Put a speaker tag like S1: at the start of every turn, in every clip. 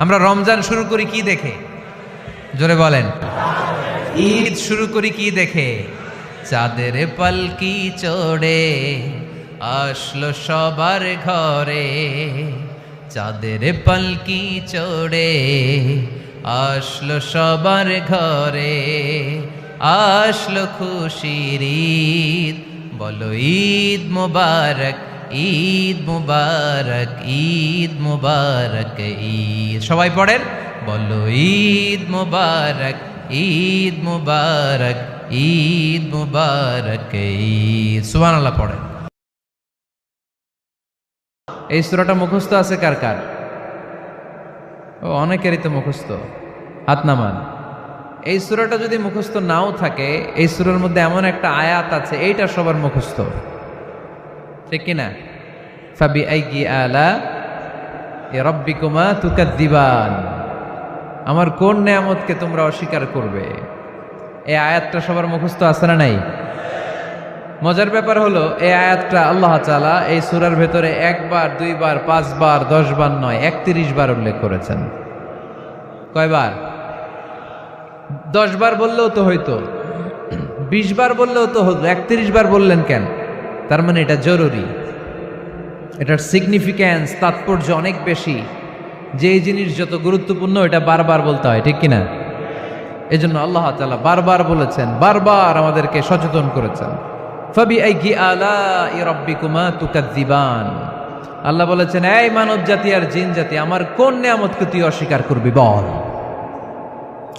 S1: আমরা রমজান শুরু করি কি দেখে? জোরে বলেন। ঈদ শুরু করি কি দেখে? চাঁদের পালকি চড়ে আসলো সবার ঘরে, চাঁদের পালকি চড়ে আসলো সবার ঘরে, আসলো খুশির ঈদ, বলো ঈদ মুবারক, ঈদ মুবারক, ঈদ মুবারক ঈদ। সবাই পড়েন, বলো ঈদ মুবারক, ঈদ মুবারক, ঈদ মুবারক ঈদ। সুবহানাল্লাহ পড়েন। এই সূরাটা মুখস্থ আছে কার কার? ও, অনেকেরই তো মুখস্থ। হাত নামান। এই সূরাটা যদি মুখস্থ নাও থাকে, এই সূরার মধ্যে এমন একটা আয়াত আছে, এইটা সবার মুখস্থ, ঠিক কিনা? ফাবিআইয়ি আলা রাব্বিকুমা তুকাদ্দিবান, আমার কোন নেয়ামতকে তোমরা অস্বীকার করবে। এই আয়াতটা সবার মুখস্থ আছে না নাই? মজার ব্যাপার হলো, এই আয়াতটা আল্লাহ তাআলা এই সূরার ভেতরে একবার, দুইবার, 5 বার, 10 বার নয়, 31 বার উল্লেখ করেছেন। কয়বার? 10 বার বললেও তো হইতো, 20 বার বললেও তো হতো, 31 বার বললেন কেন? তার মানে এটা জরুরি, এটার সিগনিফিক্যান্স, তাৎপর্য অনেক বেশি। যে জিনিস যত গুরুত্বপূর্ণ এটা বারবার বলতে হয়, ঠিক কিনা? এজন্য আল্লাহ তাআলা বারবার বলেছেন, বারবার আমাদেরকে সচেতন করেছেন। ফাবিআইয়ি আলাই রাব্বিকুমা তুকাদ্দিবান, আল্লাহ বলেছেন, এই মানব জাতি আর জিন জাতি, আমার কোন নেয়ামতকে তুই অস্বীকার করবি বল।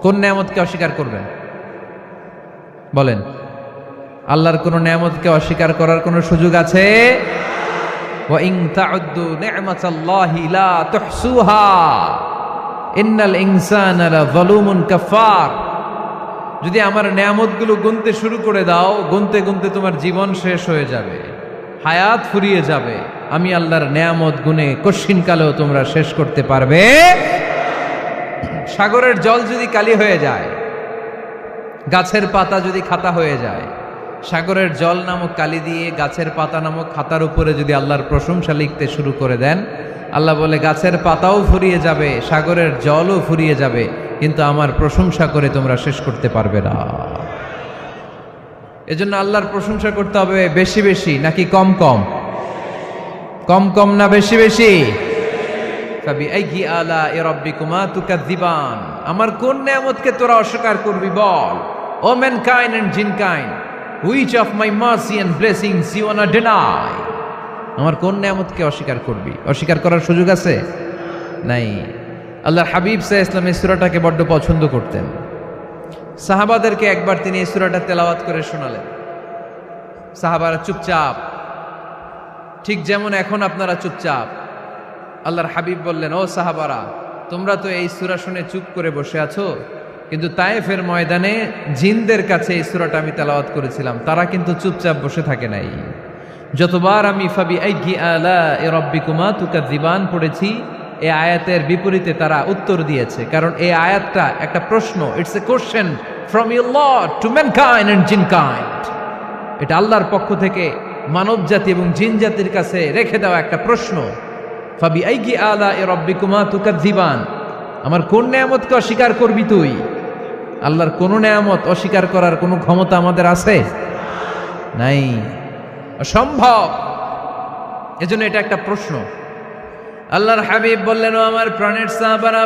S1: কোন নেয়ামতকে অস্বীকার করবেন বলেন? আল্লাহর কোন নেয়ামতকে অস্বীকার করার কোন সুযোগ আছে? ওয়া ইন তাউদ্দু নি'মাতাল্লাহি লা তুহসুহা ইন্নাল ইনসানা লাযালুমুন কাফার। যদি আমার নেয়ামতগুলো গুনতে শুরু করে দাও, গুনতে গুনতে তোমার জীবন শেষ হয়ে যাবে, হায়াত ফুরিয়ে যাবে। আমি আল্লাহর নেয়ামত গুনে কশিন কালেও তোমরা শেষ করতে পারবে। সাগরের জল যদি কালি হয়ে যায়, গাছের পাতা যদি খাতা হয়ে যায়, সাগরের জল নামক কালি দিয়ে গাছের পাতা নামক খাতার উপরে যদি আল্লাহর প্রশংসা লিখতে শুরু করে দেন, আল্লাহ বলে গাছের পাতাও ফুরিয়ে যাবে, সাগরের জলও ফুরিয়ে যাবে, কিন্তু আমার প্রশংসা করে তোমরা শেষ করতে পারবে না। এজন্য আল্লাহর প্রশংসা করতে হবে বেশি বেশি নাকি কম কম? কম কম না বেশি বেশি? ফাবিআইয়ি আলাই রাব্বিকুমা তুকাদ্দিবান, আমার কোন নেয়ামতকে তোরা অস্বীকার করবি বল। O mankind and jinnkind, which of my mercy and blessings you wanna deny? আমার কোন নেয়ামতকে অস্বীকার করবি? অস্বীকার করার সুযোগ আছে? নাই। আল্লাহর হাবিব সাল্লাল্লাহু আলাইহি ওয়াসাল্লাম এই সূরাটাকে বড্ড পছন্দ করতেন। সাহাবাদেরকে একবার তিনি এই সূরাটা তেলাওয়াত করে শোনালেন। সাহাবারা চুপচাপ, ঠিক যেমন এখন আপনারা চুপচাপ। আল্লাহর হাবিব বললেন, ও সাহাবারা, তোমরা তো এই সূরা শুনে চুপ করে বসে আছো, কিন্তু তায়েফের ময়দানে জিনদের কাছে এই সূরাটা আমি তেলাওয়াত করেছিলাম, তারা কিন্তু চুপচাপ বসে থাকে নাই। যতবার আমি ফাবিআইয়ি আলাই রাব্বিকুমা তুকাদ্দিবান পড়েছি, এই আয়াতের বিপরীতে তারা উত্তর দিয়েছে, কারণ এই আয়াতটা একটা প্রশ্ন। It's a question from your lord to mankind and jinnkind. এটা আল্লাহর পক্ষ থেকে মানব জাতি এবং জিন জাতির কাছে রেখে দেওয়া একটা প্রশ্ন। ফাবিআইয়ি আলাই রাব্বিকুমা তুকাদ্দিবান, আমার কোন নেয়ামতকে অস্বীকার করবি তুই? আল্লাহর কোন নেয়ামত অস্বীকার করার কোনো ক্ষমতা আমাদের আছে? নাই, অসম্ভব। এজন্য এটা একটা প্রশ্ন। আল্লাহর হাবিব বললেন, ও আমার প্রাণের সাহাবারা,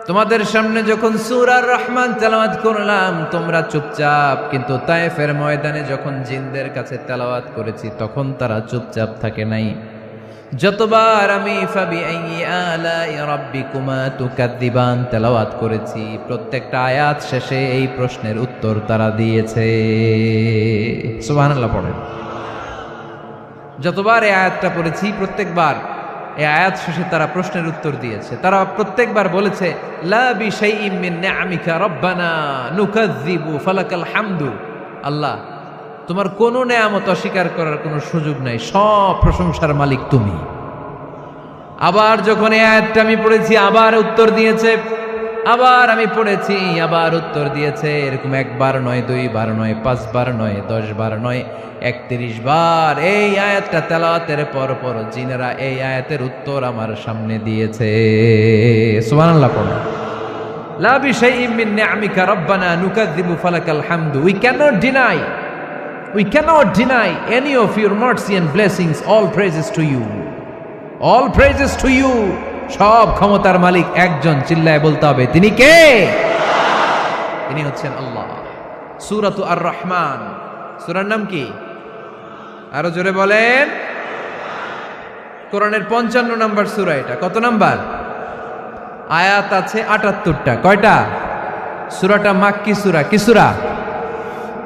S1: তোমাদের সামনে যখন সূরা রহমান তেলাওয়াত করলাম তোমরা চুপচাপ, কিন্তু তায়েফের ময়দানে যখন জিনদের কাছে তেলাওয়াত করেছি তখন তারা চুপচাপ থাকে নাই। যতবার আমি ফাবিআইয়ি আলাই রাব্বিকুমা তুকাদ্দিবান তেলাওয়াত করেছি, প্রত্যেকটা আয়াত শেষে এই প্রশ্নের উত্তর তারা দিয়েছে। সুবহানাল্লাহ পড়েন। যতবার এই আয়াতটা পড়েছি, প্রত্যেকবার এই আয়াত শেষে তারা প্রশ্নের উত্তর দিয়েছে। তারা প্রত্যেকবার বলেছে, লা বিশাইইম মিন নিআমিকা রাব্বানা নুকাযযিবু ফালাকাল হামদু। আল্লাহ, তোমার কোনো নেয়ামত অস্বীকার করার কোনো সুযোগ নাই, সব প্রশংসার মালিক তুমি। আবার যখন এই আয়াতটা আমি পড়েছি, আবার উত্তর দিয়েছে, আবার আমি পড়েছি, আবার উত্তর দিয়েছে। এরকম একবার নয়, দুইবার নয়, 5 বার নয়, 10 বার নয়, 31 বার এই আয়াতটা তেলাওয়াতের পর পর জিনেরা এই আয়াতের উত্তর আমার সামনে দিয়েছে। সুবহানাল্লাহ পড়ো। লা বিশাইইন মিন নি'আমিকা রাব্বানা নুকাযযিবু ফালাকাল হামদু। We cannot deny any of your mercy and blessings. All praises to you. All praises to you. সব ক্ষমতার মালিক একজন, চিল্লায় বলতে হবে তিনি কে? তিনি হচ্ছেন আল্লাহ। সূরাতু আর-রহমান, সূরার নাম কি? আরো জোরে বলেন। কোরআনের 55 নম্বর সূরা এটা। কত নাম্বার? আয়াত আছে 78টা। কয়টা? সূরাটা মাক্কি সূরা। কি সূরা?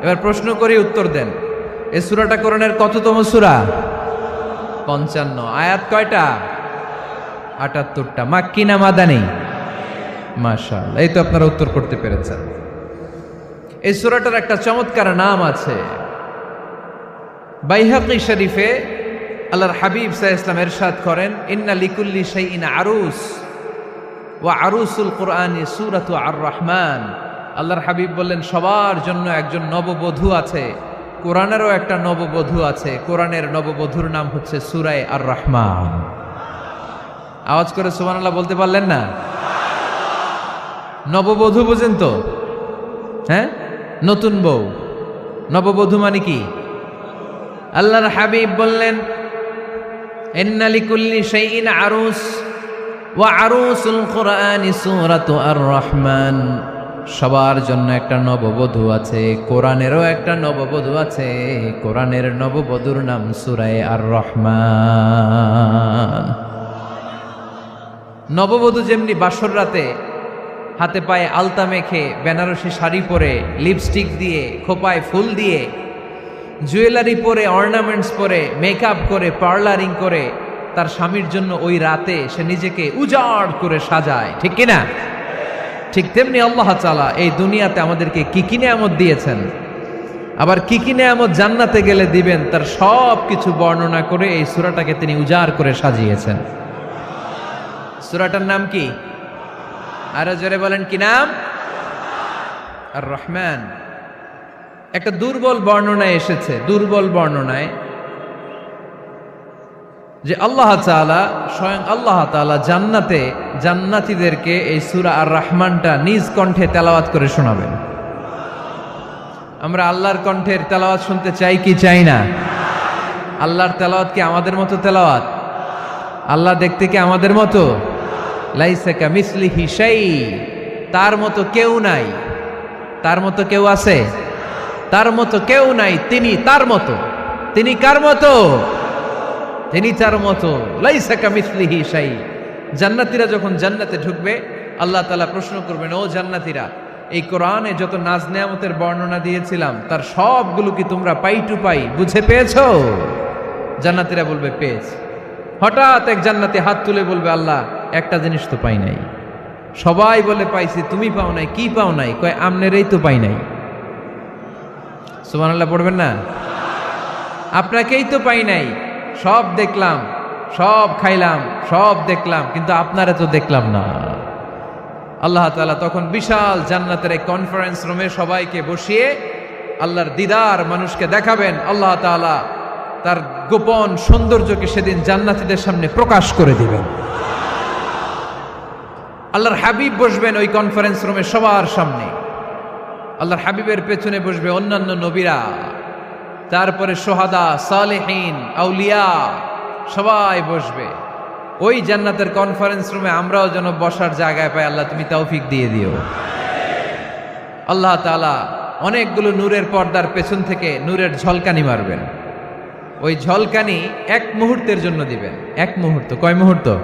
S1: এবার প্রশ্ন করি, উত্তর দেন। এই সূরাটা কোরআনের কততম সূরা? 55। আয়াত কয়টা? 78টা। মাক্কি না মাদানী? মাশাআল্লাহ, এই তো আপনারা উত্তর করতে পেরেছেন। এই সূরাটার একটা চমৎকার নাম আছে। বাইহাকী শরীফে আল্লাহর হাবিব সাল্লাল্লাহু আলাইহি ওয়াসাল্লাম ইরশাদ করেন, ইন্না লিকুল্লি শাইইন আরুস ওয়া আরুসুল কুরআনি সূরাতু আর-রহমান। আল্লাহর হাবিব বললেন, সবার জন্য একজন নববধূ আছে, কোরআনেরও একটা নববধূ আছে। কোরআনের নববধূর নাম হচ্ছে সূরা আর-রহমান। আওয়াজ করে সুবহানাল্লাহ বলতে পারলেন না? নববধূ বুঝেন তো? হ্যাঁ, নতুন বউ। নববধূ মানে কি? আল্লাহর হাবিব বললেন, ইন্না লিকুল্লি শাইইন আরুস ওয়া আরুসুল কুরআনি সূরাতু আর-রহমান। সবার জন্য একটা নববধূ আছে, কোরআনেরও একটা নববধূ আছে। কোরআনের নববধূর নাম সূরা আর-রহমান। নববধূ যেমনি বাসর রাতে হাতে পায়ে আলতা মেখে, বেনারসি শাড়ি পরে, লিপস্টিক দিয়ে, খোপায় ফুল দিয়ে, জুয়েলারি পরে, অর্নামেন্টস পরে, মেকআপ করে, পার্লারিং করে তার স্বামীর জন্য ওই রাতে সে নিজেকে উজাড় করে সাজায়, ঠিক কিনা? ঠিক তেমনি আল্লাহ তাআলা এই দুনিয়াতে আমাদেরকে কি কি নিয়ামত দিয়েছেন, আবার কি কি নিয়ামত জান্নাতে গেলে দিবেন, তার সব কিছু বর্ণনা করে এই সূরাটাকে তিনি উজাড় করে সাজিয়েছেন। সূরাটার নাম কি? আরো জোরে বলেন, কি নাম? আর-রহমান। একটা দুর্বল বর্ণনায় এসেছে, দুর্বল বর্ণনায়, যে আল্লাহ তাআলা, স্বয়ং আল্লাহ তাআলা জান্নাতে জান্নাতীদেরকে এই সূরা আর-রহমানটা নিজ কণ্ঠে তেলাওয়াত করে শোনাবেন। আমরা আল্লাহর কণ্ঠের তেলাওয়াত শুনতে চাই কি চাই না? আল্লাহর তেলাওয়াত কি আমাদের মতো তেলাওয়াত? আল্লাহ দেখতে কি আমাদের মতো? লাইসা কামিসলিহি শাই, তার মতো কেউ নাই। তার মতো কেউ আছে? তার মতো কেউ নাই। তিনি তার মতো। তিনি কার মতো? তিনি তার মতো। লাইসা কামিসলিহি শাই। জান্নাতীরা যখন জান্নাতে ঢুকবে, আল্লাহ তাআলা প্রশ্ন করবেন, ও জান্নাতীরা, এই কোরআনে যত নাজ নেয়ামতের বর্ণনা দিয়েছিলাম তার সবগুলো কি তোমরা পাই টু পাই বুঝে পেয়েছো? জান্নাতীরা বলবে পেয়েছি। হঠাৎ এক জান্নাতি হাত তুলে বলবে, আল্লাহ একটা জিনিস তো পাই নাই। সবাই বলে পাইছি, তুমি পাও নাই। কি পাও নাই? কয় আমনেরই তো পাই নাই। সুবহানাল্লাহ পড়বেন না? আপনাকেই তো পাই নাই। সব দেখলাম, সব খাইলাম, সব দেখলাম, কিন্তু আপনারা তো দেখলাম না। আল্লাহ তাআলা তখন বিশাল জান্নাতের এক কনফারেন্স রুমে সবাইকে বসিয়ে আল্লাহর দিদার মানুষকে দেখাবেন। আল্লাহ তাআলা তার গোপন সৌন্দর্যকে সেদিন জান্নাতীদের সামনে প্রকাশ করে দিবেন। আল্লাহর হাবিব বসবেন ওই কনফারেন্স রুমে সবার সামনে। আল্লাহর হাবিবের পেছনে বসবে অন্যান্য নবীরা, তারপরে সোহাদা, সালেহীন, আউলিয়া সবাই বসবে। ওই জান্নাতের কনফারেন্স রুমে আমরাও যেন বসার জায়গায় পাই। আল্লাহ তুমি তৌফিক দিয়ে দিও। আল্লাহ তাআলা অনেকগুলো নূরের পর্দার পেছন থেকে নূরের ঝলকানি মারবেন। ওই ঝলকানি এক মুহূর্তের জন্য দিবেন। এক মুহূর্ত। কয় মুহূর্ত?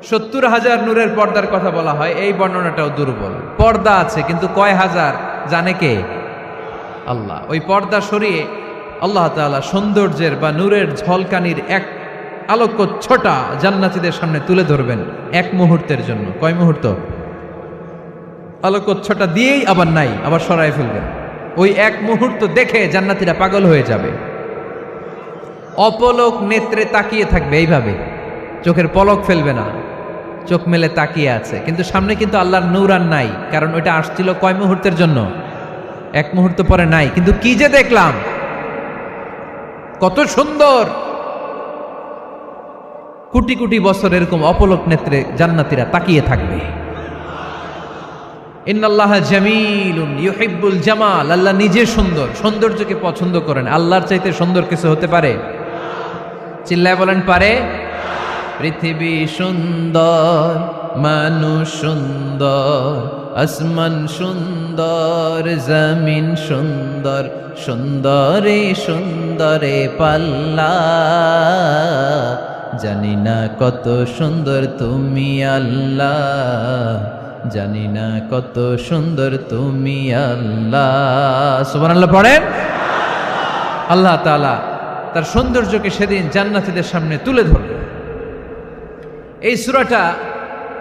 S1: 70,000 নূরের পর্দার কথা বলা হয়। এই বর্ণনাটাও দুর্বল। পর্দা আছে কিন্তু কয় হাজার জানে কে? আল্লাহ। ওই পর্দা সরিয়ে আল্লাহ তাআলা সৌন্দর্যের বা নূরের ঝলকানির এক আলোকচ্ছটা জান্নাতীদের সামনে তুলে ধরবেন এক মুহূর্তের জন্য। কয় মুহূর্ত? আলোকচ্ছটা দিয়েই আবার নাই, আবার সরায় ফেলবেন। ওই এক মুহূর্ত দেখে জান্নাতীরা পাগল হয়ে যাবে, অপলক নেত্রে তাকিয়ে থাকবে, এইভাবে চোখের পলক ফেলবে না। চোখ মেলে তাকিয়ে আছে, কিন্তু সামনে কিন্তু আল্লাহর নূর আর নাই, কারণ ওইটা আসছিল কয় মুহূর্তের জন্য? এক মুহূর্ত পরে নাই। কিন্তু কি যে দেখলাম, কত সুন্দর! কোটি কোটি বছর এরকম অপলক নেত্রে জান্নাতীরা তাকিয়ে থাকবে। ইন্নাল্লাহা জামিলুন ইউহিব্বুল জামাল, আল্লাহ নিজে সুন্দর, সৌন্দর্যকে পছন্দ করেন। আল্লাহর চাইতে সুন্দর কিছু হতে পারে? চিল্লায় বলেন পারে? পৃথিবী সুন্দর, মানুষ সুন্দর, আসমান সুন্দর, জমিন সুন্দর, সুন্দরে সুন্দরে পাল্লা, জানি না কত সুন্দর তুমি আল্লাহ, জানি না কত সুন্দর তুমি আল্লাহ। সুবহানাল্লাহ পড়েন। আল্লাহ তাআলা তার সৌন্দর্যকে সেদিন জান্নাতীদের সামনে তুলে ধরবে। এই সূরাটা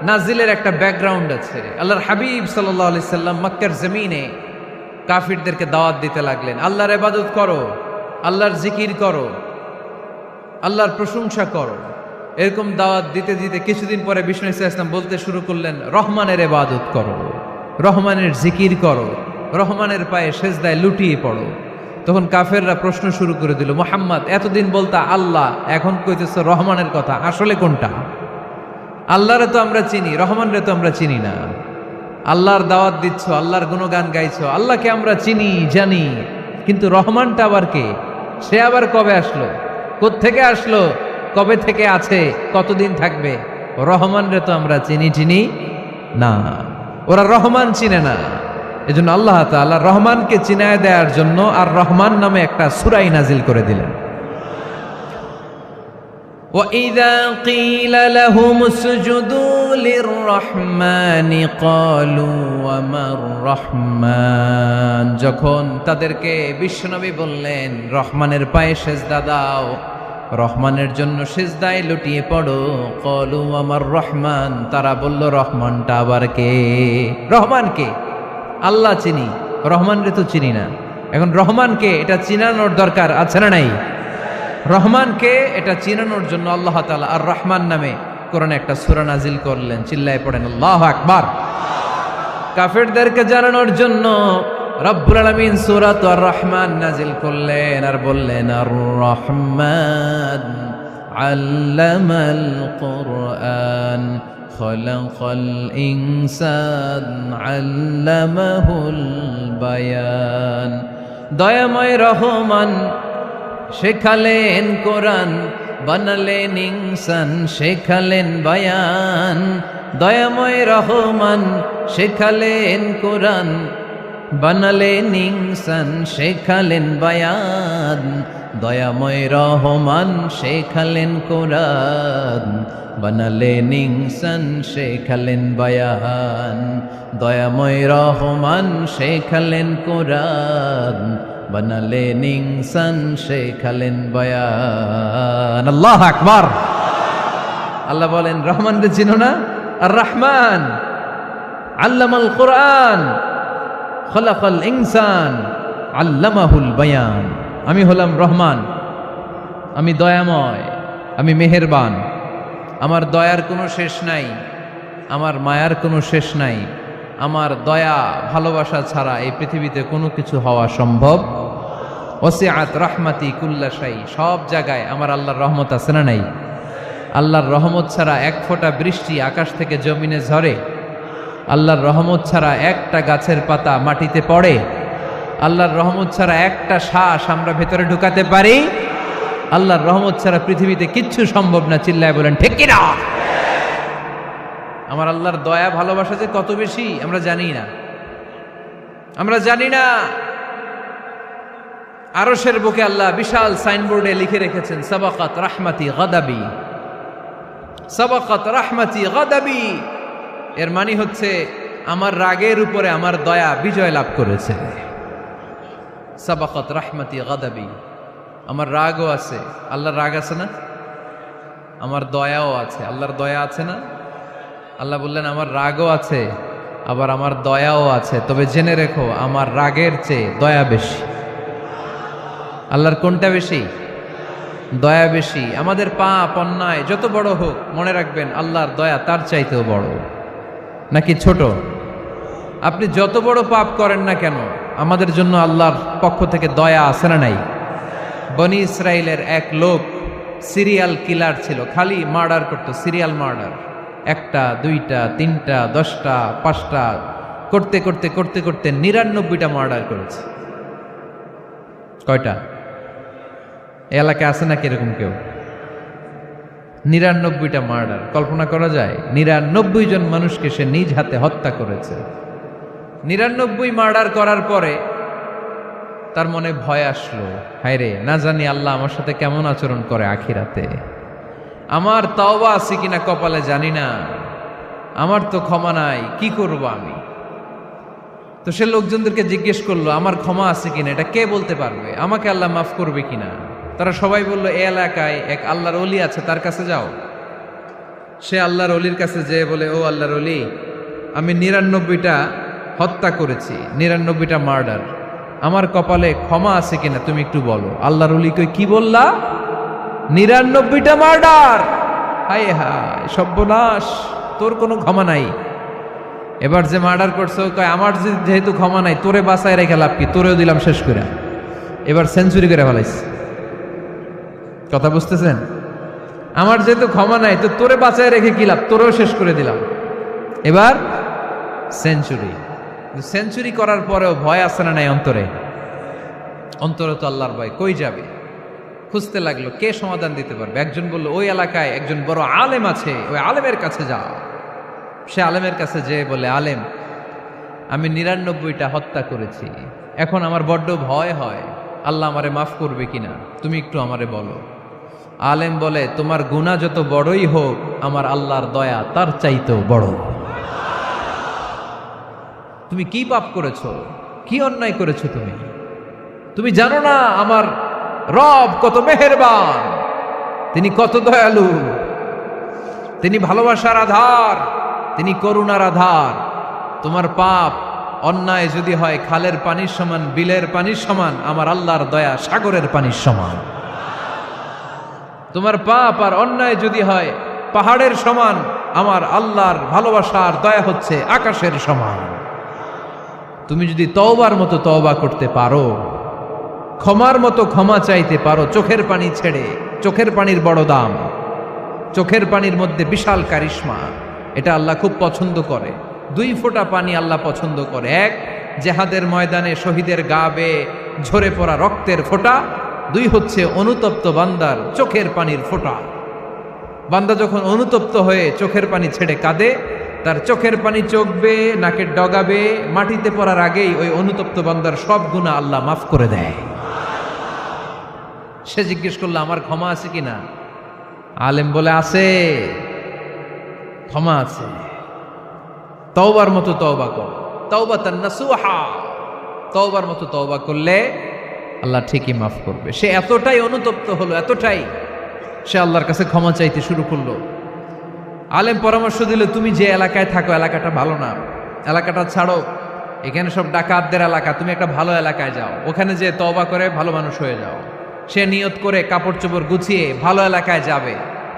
S1: নাজিলের একটা ব্যাকগ্রাউন্ড আছে। আল্লাহর হাবিব সাল্লাল্লাহু আলাইহি সাল্লাম মক্কার জমিনে কাফিরদেরকে দাওয়াত দিতে লাগলেন, আল্লাহর ইবাদত করো, আল্লাহর জিকির করো, আল্লাহর প্রশংসা করো। এরকম দাওয়াত দিতে দিতে কিছুদিন পরে বিষ্ণু ইসলাম বলতে শুরু করলেন, রহমানের ইবাদত করো, রহমানের জিকির করো, রহমানের পায়ে সেজদায় লুটিয়ে পড়ো। তখন কাফেররা প্রশ্ন শুরু করে দিল, মুহাম্মদ এতদিন বলতা আল্লাহ, এখন কইতেছো রহমানের কথা, আসলে কোনটা? আল্লাহরে তো আমরা চিনি, রহমানরে তো আমরা চিনি না। আল্লাহর দাওয়াত দিচ্ছ, আল্লাহর গুণগান গাইছো, আল্লাহকে আমরা চিনি জানি, কিন্তু রহমানটা আবার কে? সে আবার কবে আসলো, কোত্থেকে আসলো, কবে থেকে আছে, কতদিন থাকবে? রহমানরে তো আমরা চিনি না। ওরা রহমান চিনে না। এজন্য আল্লাহ তাআলা রহমানকে চিনায় দেওয়ার জন্য আর রহমান নামে একটা সূরা নাজিল করে দিলেন। وَإِذَا قِيلَ لَهُمُ اسْجُدُوا لِلرَّحْمَنِ قَالُوا وَمَا الرَّحْمَنُ, যখন তাদেরকে বিশ্বনবী বললেন রহমানের পায়ে সেজদা দাও, রহমানের জন্য সেজদায় লুটিয়ে পড়ো, ক্বালু আমার রহমান, তারা বলল রহমানটা আবার কে? রহমান কে? আল্লাহ চিনি, রহমানরে তো চিনি না। এখন রহমানকে এটা চিনানোর দরকার আছে না নাই? রহমানকে এটা চিনানোর জন্য আল্লাহ তাআলা আর রহমান নামে কোরআনে একটা সূরা নাজিল করলেন। চিল্লায় পড়েন আল্লাহু আকবার। কাফেরদেরকে জানানোর জন্য রব্বুল আলামিন সূরাত আর রহমান নাজিল করলেন আর বললেন, আর রহমান আল্লামাল কুরআন খলাকাল ইনসান আল্লামাহুল বায়ান। দয়াময় রহমান শেখালেন কোরআন, বানালেন ইনসান, শেখালেন বায়ান। দয়াময় রহমান শেখালেন কোরআন, বানালেন ইনসান, শেখালেন বায়ান। দয়াময় রহমান শেখালেন কোরআন, বানালেন ইনসান, শেখালেন বায়ান। দয়াময় রহমান শেখালেন কোরআন, বানালেন ইনসান, শেখালেন বায়ান। আল্লাহু আকবার। আল্লাহ বলেন রহমানকে চিনো না? আর রহমান আল্লামাল কোরআন খলাকাল ইনসান আল্লামাহুল বায়ান। আমি হলাম রহমান, আমি দয়াময়, আমি মেহেরবান। আমার দয়ার কোনো শেষ নাই, আমার মায়ার কোনো শেষ নাই। আমার দয়া ভালোবাসা ছাড়া এই পৃথিবীতে কোনো কিছু হওয়া সম্ভব। ওয়াসিআত রাহমাতি কুল্লা শাই, সব জায়গায় আমার আল্লাহর রহমত আছে না নাই? আল্লাহর রহমত ছাড়া এক ফোঁটা বৃষ্টি আকাশ থেকে জমিনে ঝরে? আল্লাহর রহমত ছাড়া একটা গাছের পাতা মাটিতে পড়ে? আল্লাহর রহমত ছাড়া একটা শ্বাস আমরা ভেতরে ঢুকাতে পারি? আল্লাহর রহমত ছাড়া পৃথিবীতে কিচ্ছু সম্ভব না। চিল্লায় বলেন ঠিক কি না? আমার আল্লাহর দয়া ভালোবাসা যে কত বেশি আমরা জানি না, আমরা জানি না। আরশের বুকে আল্লাহ বিশাল সাইনবোর্ডে লিখে রেখেছেন, সাবাকাত রাহমাতি গাদাবি, সাবাকাত রাহমাতি গাদাবি। এর মানে হচ্ছে আমার রাগের উপরে আমার দয়া বিজয় লাভ করেছে। সাবাকাত রাহমাতি গাদাবি, আমার রাগও আছে, আল্লাহর রাগ আছে না? আমার দয়াও আছে, আল্লাহর দয়া আছে না? আল্লাহ বললেন আমার রাগও আছে, আবার আমার দয়াও আছে, তবে জেনে রেখো আমার রাগের চেয়ে দয়া বেশি। আল্লাহর কোনটা বেশি? দয়া বেশি। আমাদের পাপ অন্যায় যত বড় হোক, মনে রাখবেন আল্লাহর দয়া তার চাইতেও বড়। নাকি ছোট? আপনি যত বড় পাপ করেন না কেন, আমাদের জন্য আল্লাহর পক্ষ থেকে দয়া আছে না নাই? বনি ইসরায়েলের এক লোক সিরিয়াল কিলার ছিল, খালি মার্ডার করতো, সিরিয়াল মার্ডার। একটা, দুইটা, তিনটা, 10টা, 5টা করতে করতে করতে করতে 99টা মার্ডার করেছে। কয়টা? এলাকায় আছে নাকি এরকম কেউ? 99টা মার্ডার। কল্পনা করা যায়? 99 জন মানুষকে সে নিজ হাতে হত্যা করেছে। 99 মার্ডার করার পরে তার মনে ভয় আসলো, হায়রে, না জানি আল্লাহ আমার সাথে কেমন আচরণ করে আখিরাতে। আমার তওবা আছে কিনা কপালে জানি না, আমার তো ক্ষমা নাই, কি করব আমি? তো সে লোকজনদেরকে জিজ্ঞেস করলো, আমার ক্ষমা আছে কিনা, এটা কে বলতে পারবে? আমাকে আল্লাহ মাফ করবে কিনা? তারা সবাই বলল, এ এলাকায় এক আল্লাহর ওলি আছে, তার কাছে যাও। সে আল্লাহর ওলির কাছে যেয়ে বলে, ও আল্লাহর ওলি, আমি 99টা হত্যা করেছি, 99টা মার্ডার, আমার কপালে ক্ষমা আছে কিনা তুমি একটু বলো। আল্লাহর ওলি কই, কি বললা? 99টা মার্ডার? হায় হায়, সর্বনাশ, তোর কোনো ক্ষমা নাই। এবার যে মার্ডার করছে ও কয়, আমার যেহেতু ক্ষমা নাই, তোরে বাঁচায় রেখে লাভ কি, তোরেও দিলাম শেষ করে। এবার সেঞ্চুরি করে ফেলাইছে। কথা বুঝতেছেন? আমার যেহেতু ক্ষমা নাই, তো তোরে বাঁচায় রেখে কি লাভ, তোরেও শেষ করে দিলাম। এবার সেঞ্চুরি। সেঞ্চুরি করার পরেও ভয় আছে না নাই অন্তরে? অন্তরে তো আল্লাহর ভয়, কই যাবে? খুঁজতে লাগলো কে সমাধান দিতে পারবে। একজন বলল, ওই এলাকায় একজন বড় আলেম আছে, ওই আলেমের কাছে যাও। সে আলেমের কাছে যেয়ে বলে, আলেম, আমি 99টা হত্যা করেছি, এখন আমার বড্ড ভয় হয়, আল্লাহ আমারে মাফ করবে কিনা, তুমি একটু আমারে বলো। আলেম বলে, তোমার গুনাহ যত বড়ই হোক, আমার আল্লাহর দয়া তার চাইতেও বড়। তুমি কি পাপ করেছো, কি অন্যায় করেছো তুমি? তুমি জানো না আমার রব কত মেহেরবান, তিনি কত দয়ালু, তিনি ভালোবাসার আধার, তিনি করুণার আধার। তোমার পাপ অন্যায় যদি হয় খালের পানির সমান, বিলের পানির সমান, আমার আল্লাহর দয়া সাগরের পানির সমান। তোমার পাপ আর অন্যায় যদি হয় পাহাড়ের সমান, আমার আল্লাহর ভালোবাসার দয়া হচ্ছে আকাশের সমান। তুমি যদি তওবার মতো তওবা করতে পারো, ক্ষমার মতো ক্ষমা চাইতে পারো, চোখের পানি ছেড়ে, চোখের পানির বড় দাম, চোখের পানির মধ্যে বিশাল কারিশমা, এটা আল্লাহ খুব পছন্দ করে। 2 ফোঁটা পানি আল্লাহ পছন্দ করে। এক, জেহাদের ময়দানে শহীদের গা বেয়ে ঝরে পড়া রক্তের ফোঁটা। 2 হচ্ছে অনুতপ্ত বান্দার চোখের পানির ফোঁটা। বান্দা যখন অনুতপ্ত হয়ে চোখের পানি ছেড়ে কাঁদে, তার চোখের পানি চোখ বেয়ে নাকের ডগাবে মাটিতে পড়ার আগেই ওই অনুতপ্ত বান্দার সব গুনাহ আল্লাহ মাফ করে দেয়। সে জিজ্ঞেস করলো, আমার ক্ষমা আছে কিনা? আলেম বলে, আছে, ক্ষমা আছে। তওবার মতো তওবা কর, তাওবাতান নাসুহা, তওবার মতো তওবা করলে আল্লাহ ঠিকই মাফ করবে। সে এতটাই অনুতপ্ত হলো, এতটাই, সে আল্লাহর কাছে ক্ষমা চাইতে শুরু করলো। আলেম পরামর্শ দিল, তুমি যে এলাকায় থাকো এলাকাটা ভালো না, এলাকাটা ছাড়ো, এখানে সব ডাকাতদের এলাকা, তুমি একটা ভালো এলাকায় যাও, ওখানে যে তওবা করে ভালো মানুষ হয়ে যাও। সে নিয়ত করে কাপড় চোপড় গুছিয়ে ভালো এলাকায় যাবে।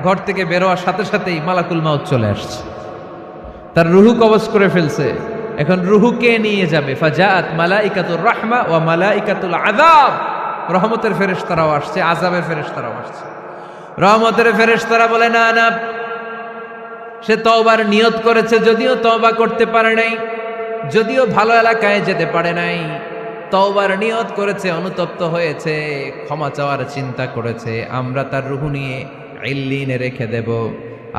S1: ঘর থেকে বেরোয়ার সাথে সাথেই মালাকুল মাউত চলে আসছে, তার রুহু কবজ করে ফেলছে। এখন রুহু কে নিয়ে যাবে? ফাজাআত মালাইকাতুর রাহমা ওয়া মালাইকাতুল আযাব। রহমতের ফেরেশতারাও আসছে, আযাবের ফেরেশতারাও আসছে। রহমতের ফেরেশতারা বলে, না না, সে তওবার নিয়ত করেছে, যদিও তওবা করতে পারে নাই, যদিও ভালো এলাকায় যেতে পারে নাই, তওবার নিয়ত করেছে, অনুতপ্ত হয়েছে, ক্ষমা চাওয়ার চিন্তা করেছে, আমরা তার রুহু নিয়ে ইল্লিনে রেখে দেব।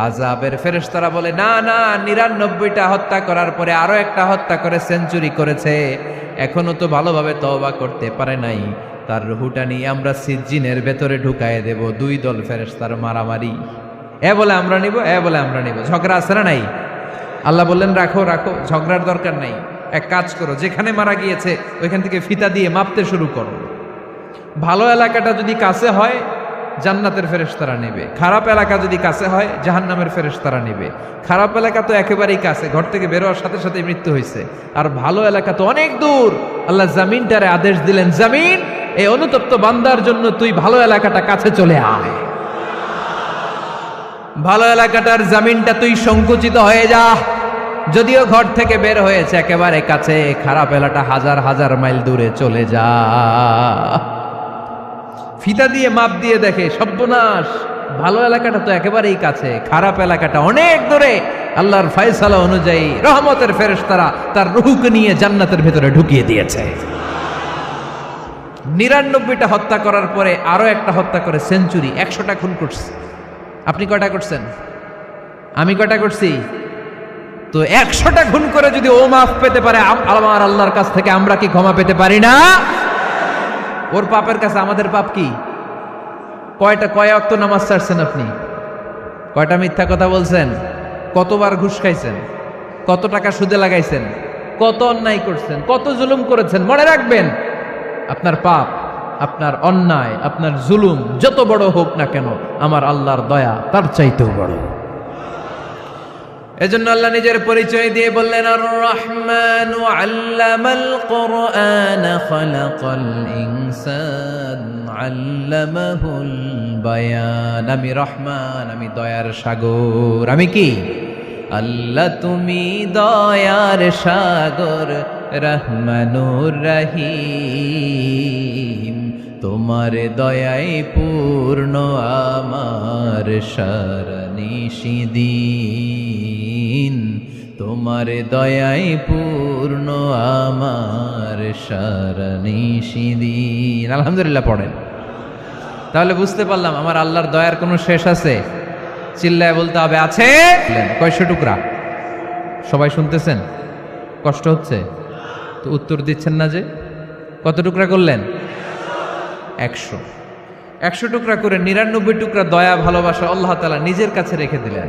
S1: আযাবের ফেরেশতারা বলে, না না, 99টা হত্যা করার পরে আরো একটা হত্যা করে সেঞ্চুরি করেছে, এখনো তো ভালোভাবে তওবা করতে পারে নাই, তার রুহুটা নিয়ে আমরা সিজ্জিনের ভেতরে ঢুকায়ে দেব। 2 দল ফেরেশতার মারামারি, এ বলে আমরা নিব, এ বলে আমরা নিব। ঝগড়া আছে না নাই? আল্লাহ বললেন, রাখো রাখো, ঝগড়ার দরকার নাই। এক কাজ করো, যেখানে মারা গিয়েছে ওইখান থেকে ফিতা দিয়ে মাপতে শুরু করো। ভালো এলাকাটা যদি কাছে হয় জান্নাতের ফেরেশতারা নেবে, খারাপ এলাকা যদি কাছে হয় জাহান্নামের ফেরেশতারা নেবে। খারাপ এলাকা তো একেবারেই কাছে, ঘর থেকে বেরোয়ার সাথে সাথে মৃত্যু হয়েছে। আর ভালো এলাকা তো অনেক দূর। আল্লাহ জামিনটারে আদেশ দিলেন, জামিন এই অনুতপ্ত বান্দার জন্য তুই ভালো এলাকাটা কাছে চলে আয়, ভালো এলাকাটার জমিনটা তুই সংকুচিত হয়ে যা। যদিও ঘর থেকে বের হয়েছে একেবারে কাছে, খারাপ এলাকাটা হাজার হাজার মাইল দূরে চলে যা। ফিতা দিয়ে মাপ দিয়ে দেখে, সর্বনাশ, ভালো এলাকাটা তো একেবারেই কাছে, খারাপ এলাকাটা অনেক দূরে। আল্লাহর ফয়সালা অনুযায়ী রহমতের ফেরেশতারা তার রূহকে নিয়ে জান্নাতের ভেতরে ঢুকিয়ে দিয়েছে। 99টা হত্যা করার পরে আরো একটা হত্যা করে সেঞ্চুরি, 100টা খুন করছে। আপনি কয়টা করছেন? আমি কয়টা করছি? তো 100টা খুন করে যদি ও মাফ পেতে পারে আমার আল্লাহর কাছ থেকে, আমরা কি ক্ষমা পেতে পারি না? ওর পাপের কাছে আমাদের পাপ কি? কয় ওয়াক্ত নামাজ ছাড়ছেন আপনি? কয়টা মিথ্যা কথা বলছেন? কতবার ঘুষ খাইছেন? কত টাকা সুদে লাগাইছেন? কত অন্যায় করছেন? কত জুলুম করেছেন? মনে রাখবেন, আপনার পাপ, আপনার অন্যায়, আপনার জুলুম যত বড় হোক না কেন, আমার আল্লাহর দয়া তার চাইতেও বড়। এজন্য আল্লাহ নিজের পরিচয় দিয়ে বললেন, আর রহমানু আল্লামাল কুরআন খালাকাল ইনসান আল্লামাহুল বায়ান। আমি রহমান, আমি দয়ার সাগর। আমি কি? আল্লাহ তুমি দয়ার সাগর, রহমানুর রহিম। তোমার দয়ায় পূর্ণ আমার সারানিশিদিন, তোমার দয়ায় পূর্ণ আমার সারানিশিদিন। আলহামদুলিল্লাহ পড়েন। তাহলে বুঝতে পারলাম আমার আল্লাহর দয়ার কোনো শেষ আছে? চিল্লায় বলতে হবে, আছে। কয়শো টুকরা? সবাই শুনতেছেন? কষ্ট হচ্ছে তো উত্তর দিচ্ছেন না যে? কত টুকরা করলেন? 100। 100 টুকরা করে 99 টুকরা দয়া ভালোবাসা আল্লাহ তাআলা নিজের কাছে রেখে দিলেন,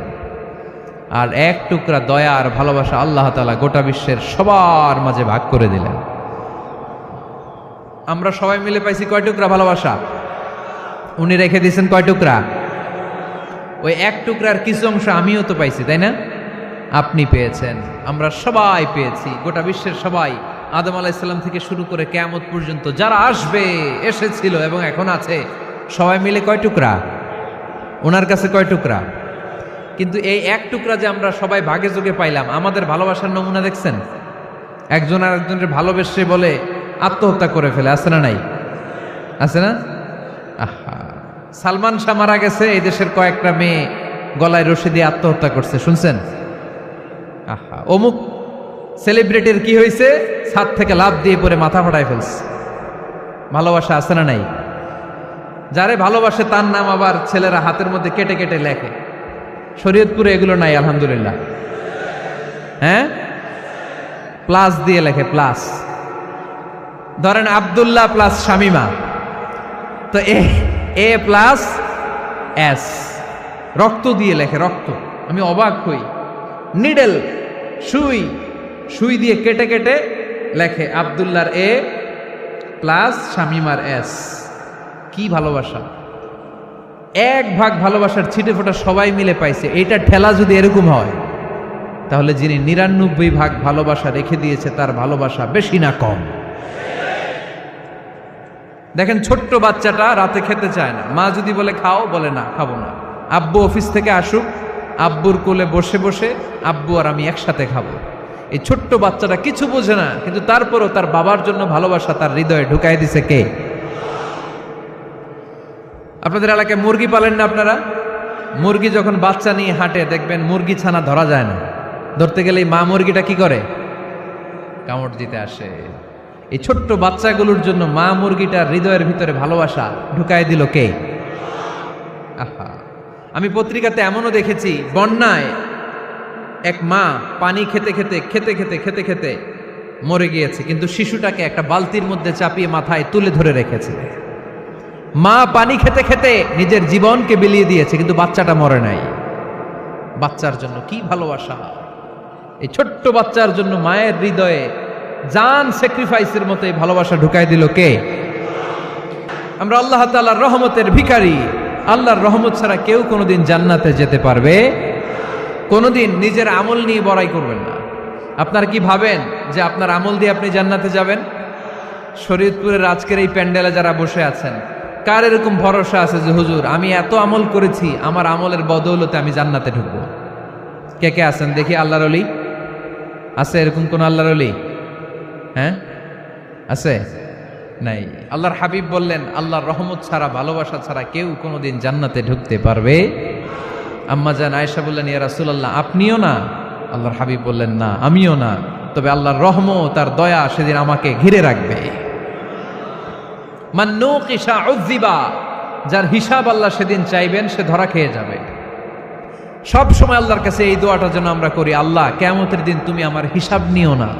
S1: আর 1 টুকরা দয়া আর ভালোবাসা আল্লাহ তাআলা গোটা বিশ্বের সবার মাঝে ভাগ করে দিলেন। আমরা সবাই মিলে পাইছি কয় টুকরা ভালোবাসা? উনি রেখে দিয়েছেন কয় টুকরা? ওই 1 টুকরার কিছু অংশ আমিও তো পাইছি, তাই না? আপনি পেয়েছেন, আমরা সবাই পেয়েছি, গোটা বিশ্বের সবাই, আদম আলাইহিস সালাম থেকে শুরু করে কিয়ামত পর্যন্ত যারা আসবে, এসেছিল এবং এখন আছে, সবাই মিলে কয় টুকরা? ওনার কাছে কয় টুকরা? কিন্তু এই 1 টুকরা যে আমরা সবাই ভাগে যোগে পাইলাম, আমাদের ভালোবাসার নমুনা দেখছেন? একজন আর একজনের ভালোবেসে বলে আত্মহত্যা করে ফেলে, আছে না নাই? আছে না? আহা, সালমান শাহ মারা গেছে, এই দেশের কয়েকটা মেয়ে গলায় রশি দিয়ে আত্মহত্যা করছে, শুনছেন? আহা, অমুক সেলিব্রিটির কি হয়েছে, ছাদ থেকে লাফ দিয়ে পরে মাথা ফাটায় ফেলছে। ভালোবাসা আছে না নাই? যারে ভালোবাসে তার নাম আবার ছেলেরা হাতের মধ্যে কেটে কেটে লেখে। শরীয়তপুরে এগুলো নাই, আলহামদুলিল্লাহ। হ্যাঁ, প্লাস দিয়ে লেখে, প্লাস। ধরেন আব্দুল্লাহ প্লাস শামিমা, তো এ প্লাস এস, রক্ত দিয়ে লেখে, রক্ত। আমি অবাক হই, নিডেল, সুই দিয়ে কেটে কেটে লেখে আব্দুল্লাহর এ প্লাস শামিমার এস। কি ভালোবাসা! 1 ভাগ ভালোবাসার ছিটে ফোটা সবাই মিলে পাইছে। এইটা ঠেলা যদি এরকম হয়, তাহলে যিনি 99 ভাগ ভালোবাসা রেখে দিয়েছে তার ভালোবাসা বেশি না কম? দেখেন, ছোট্ট বাচ্চাটা রাতে খেতে চায় না, মা যদি বলে খাও, বলে না, খাবো না। আব্বু অফিস থেকে আসুক, আব্বুর কোলে বসে বসে আব্বু আর আমি একসাথে খাবো। এই ছোট্ট বাচ্চাটা কিছু বোঝে না, কিন্তু তারপরও তার বাবার জন্য ভালোবাসা তার হৃদয়ে ঢুকাই দিছে কে? আপনাদের এলাকায় মুরগি পালেন না আপনারা? মুরগি যখন বাচ্চা নিয়ে হাঁটে, দেখবেন মুরগি ছানা ধরা যায় না, ধরতে গেলে মা মুরগিটা কি করে? কামড় দিতে আসে। এই ছোট্ট বাচ্চাগুলোর জন্য মা মুরগিটার হৃদয়ের ভিতরে ভালোবাসা ঢুকাই দিল কে? আহা, আমি পত্রিকাতে এমনও দেখেছি, বন্যায় এক মা পানি খেতে খেতে খেতে খেতে খেতে খেতে মরে গিয়েছে, কিন্তু শিশুটাকে একটা বালতির মধ্যে চাপিয়ে মাথায় তুলে ধরে রেখেছে। মা পানি খেতে খেতে নিজের জীবনকে বিলিয়ে দিয়েছে, কিন্তু বাচ্চাটা মরে নাই। বাচ্চার জন্য কি ভালোবাসা! এই ছোট্ট বাচ্চার জন্য মায়ের হৃদয়ে জান স্যাক্রিফাইসের মতো এই ভালোবাসা ঢুকাই দিল কে? আমরা আল্লাহ তাআলার রহমতের ভিখারি। আল্লাহর রহমত ছাড়া কেউ কোনোদিন জান্নাতে যেতে পারবে? কোনোদিন নিজের আমল নিয়ে বড়াই করবেন না। আপনারা কি ভাবেন যে আপনার আমল দিয়ে আপনি জান্নাতে যাবেন? শরীয়তপুরের আজকের এই প্যান্ডেলে যারা বসে আছেন, কার এরকম ভরসা আছে যে হুজুর আমি এত আমল করেছি, আমার আমলের বদৌলতে আমি জান্নাতে ঢুকবো? কে কে আছেন দেখি? আল্লাহর ওলি আছে? এরকম কোন আল্লাহর ওলি? হ্যাঁ, আছে? নাই। আল্লাহর হাবিব বললেন, আল্লাহর রহমত ছাড়া, ভালোবাসা ছাড়া কেউ কোনোদিন জান্নাতে ঢুকতে পারবে? আম্মা জান আয়েশা বললেন, ইয়া রাসূলুল্লাহ আপনিও না? আল্লাহর হাবিব বললেন, না আমিও না, তবে আল্লাহর রহমত তার দয়া সেদিন আমাকে ঘিরে রাখবে। মান নুকিশা উযিবা, যার হিসাব আল্লাহ সেদিন চাইবেন সে ধরা খেয়ে যাবে। সব সময় আল্লাহর কাছে এই দোয়াটা যেন আমরা করি, আল্লাহ কিয়ামতের দিন তুমি আমার হিসাব নিও না,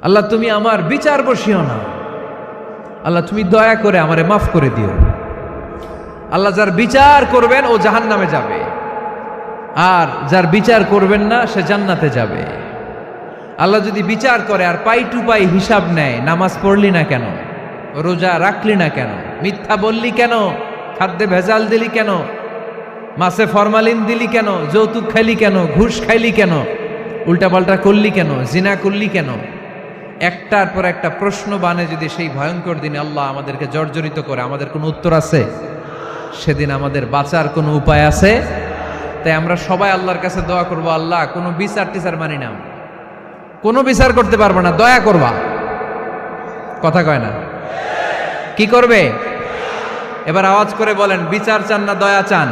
S1: আল্লাহ তুমি আমার বিচার বসিও না, আল্লাহ তুমি দয়া করে আমারে মাফ করে দিও। আল্লাহ যার বিচার করবেন ও জাহান্নামে যাবে, আর যার বিচার করবেন না সে জান্নাতে যাবে। আল্লাহ যদি বিচার করে আর পাই টু পাই হিসাব নেয়, নামাজ পড়লি না কেন, রোজা রাখলি না কেন, মিথ্যা বললি কেন, খাদ্যে ভেজাল দিলি কেন, মাছে ফরমালিন দিলি কেন, যৌতুক খাইলি কেন, ঘুষ খাইলি কেন, উল্টাপাল্টা করলি কেন, জিনা করলি কেন, একটার পর একটা প্রশ্ন বানে যদি সেই ভয়ঙ্কর দিনে আল্লাহ আমাদেরকে জর্জরিত করে, আমাদের কোনো উত্তর আছে? সেদিন আমাদের বাঁচার কোনো উপায় আছে? তাই আমরা সবাই আল্লাহর কাছে দোয়া করবো, আল্লাহ কোনো বিচার টিচার মানি না, কোনো বিচার করতে পারবো না, দয়া করবা। কথা কয় না? কি করবে? এবার আওয়াজ করে বলেন, বিচার চান না দয়া চান?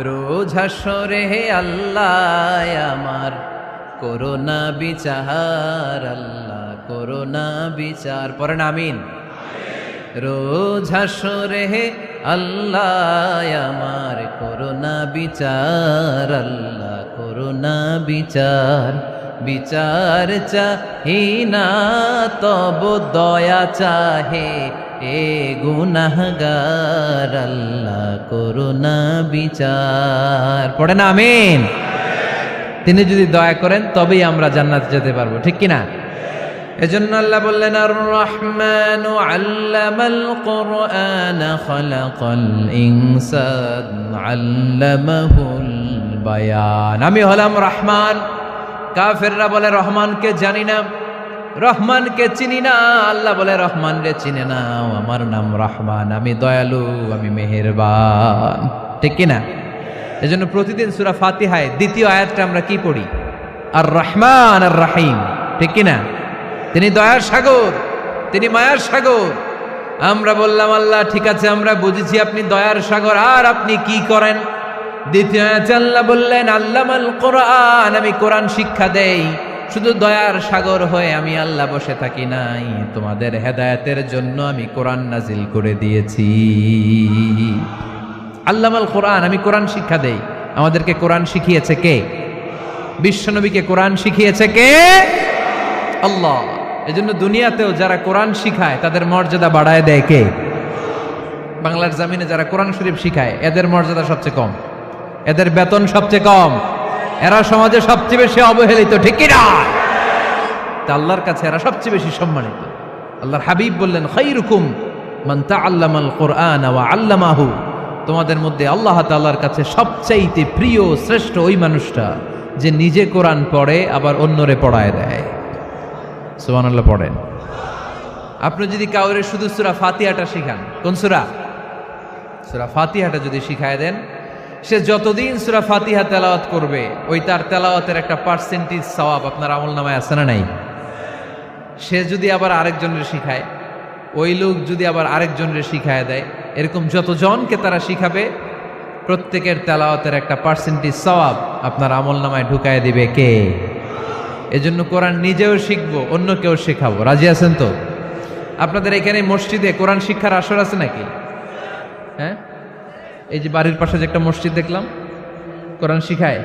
S1: রোজ হাসরে হে আল্লাহ আমার করোনা বিচার, আল্লাহ করোনা বিচার, পড়েন আমিন। রোজ হাসরে হে আল্লাহ আমার করোনা বিচার, আল্লাহ করোনা বিচার, বিচার চাহি না তব দয়া চাহে এ গুনাহগার, আল্লাহ করোনা বিচার, পড়েন আমিন। তিনি যদি দয়া করেন তবেই আমরা জান্নাতে যেতে পারবো, ঠিক কিনা? এজন্য আল্লাহ বললেন, আর রহমানু আল্লামাল কুরআন খালাকাল ইনসান আল্লামাহুল বায়ান। আমি হলাম রহমান। কাফেররা বলে রহমানকে জানি না, রহমানকে চিনি না। আল্লাহ বলে রহমান রে চিনে নাও, আমার নাম রহমান, আমি দয়ালু, আমি মেহেরবান, ঠিক কিনা? এজন্য প্রতিদিন সূরা ফাতিহায় দ্বিতীয় আয়াতটা আমরা কি পড়ি? আর রহমান আর রাহিম, ঠিক কিনা? তিনি দয়ার সাগর, তিনি মায়ার সাগর। আমরা বললাম, আল্লাহ ঠিক আছে আমরা বুঝেছি আপনি দয়ার সাগর, আর আপনি কি করেন? দ্বিতীয় আয়াতে আল্লাহ বললেন, আল্লামাল কোরআন, আমি কোরআন শিক্ষা দেই। শুধু দয়ার সাগর হয়ে আমি আল্লাহ বসে থাকি নাই, তোমাদের হেদায়েতের জন্য আমি কোরআন নাজিল করে দিয়েছি। আল্লামাল কোরআন, আমি কোরআন শিক্ষা দেই। আমাদেরকে কোরআন শিখিয়েছে কে? বিশ্বনবীকে কোরআন শিখিয়েছে কে? আল্লাহ। এজন্য দুনিয়াতেও যারা কোরআন শিখায় তাদের মর্যাদা বাড়ায় দেয় কে? বাংলার জমিনে যারা কোরআন শরীফ শিখায় এদের মর্যাদা সবচেয়ে কম, এদের বেতন সবচেয়ে কম, এরা সমাজে সবচেয়ে বেশি অবহেলিত, ঠিক কিনা? তা আল্লাহর কাছে এরা সবচেয়ে বেশি সম্মানিত। আল্লাহর হাবিব বললেন, খায়রুকুম মান তাআল্লামাল কুরআন ওয়া আল্লামাহু, তোমাদের মধ্যে আল্লাহ তাআলার কাছে সবচাইতে প্রিয় শ্রেষ্ঠ ওই মানুষটা যে নিজে কোরআন পড়ে আবার অন্যরে পড়ায় দেয়। সুবহানাল্লাহ পড়েন। আপনি যদি কাউরে শুধু সূরা ফাতিহাটা শিখান, কোন সূরা? সূরা ফাতিহাটা যদি শিখায় দেন, সে যতদিন সূরা ফাতিহা তেলাওয়াত করবে ওই তার তেলাওয়াতের একটা পার্সেন্টেজ সওয়াব আপনার আমলনামায় আছে না নাই? সে যদি আবার আরেকজনের শিখায়, ওই লোক যদি আবার আরেকজনের শিখায় দেয়, এরকম যতজনকে তারা শিখাবে প্রত্যেকের তেলাওয়াতের একটা পার্সেন্টেজ সওয়াব আপনার আমলনামায় ঢুকায় দিবে কে? এজন্য কোরআন নিজেও শিখবো, অন্যকেও শেখাবো। রাজি আছেন তো? আপনাদের এখানে মসজিদে কোরআন শিক্ষার আসর আছে নাকি? হ্যাঁ, এই যে বাড়ির পাশে যে একটা মসজিদ দেখলাম, কোরআন শিখায়।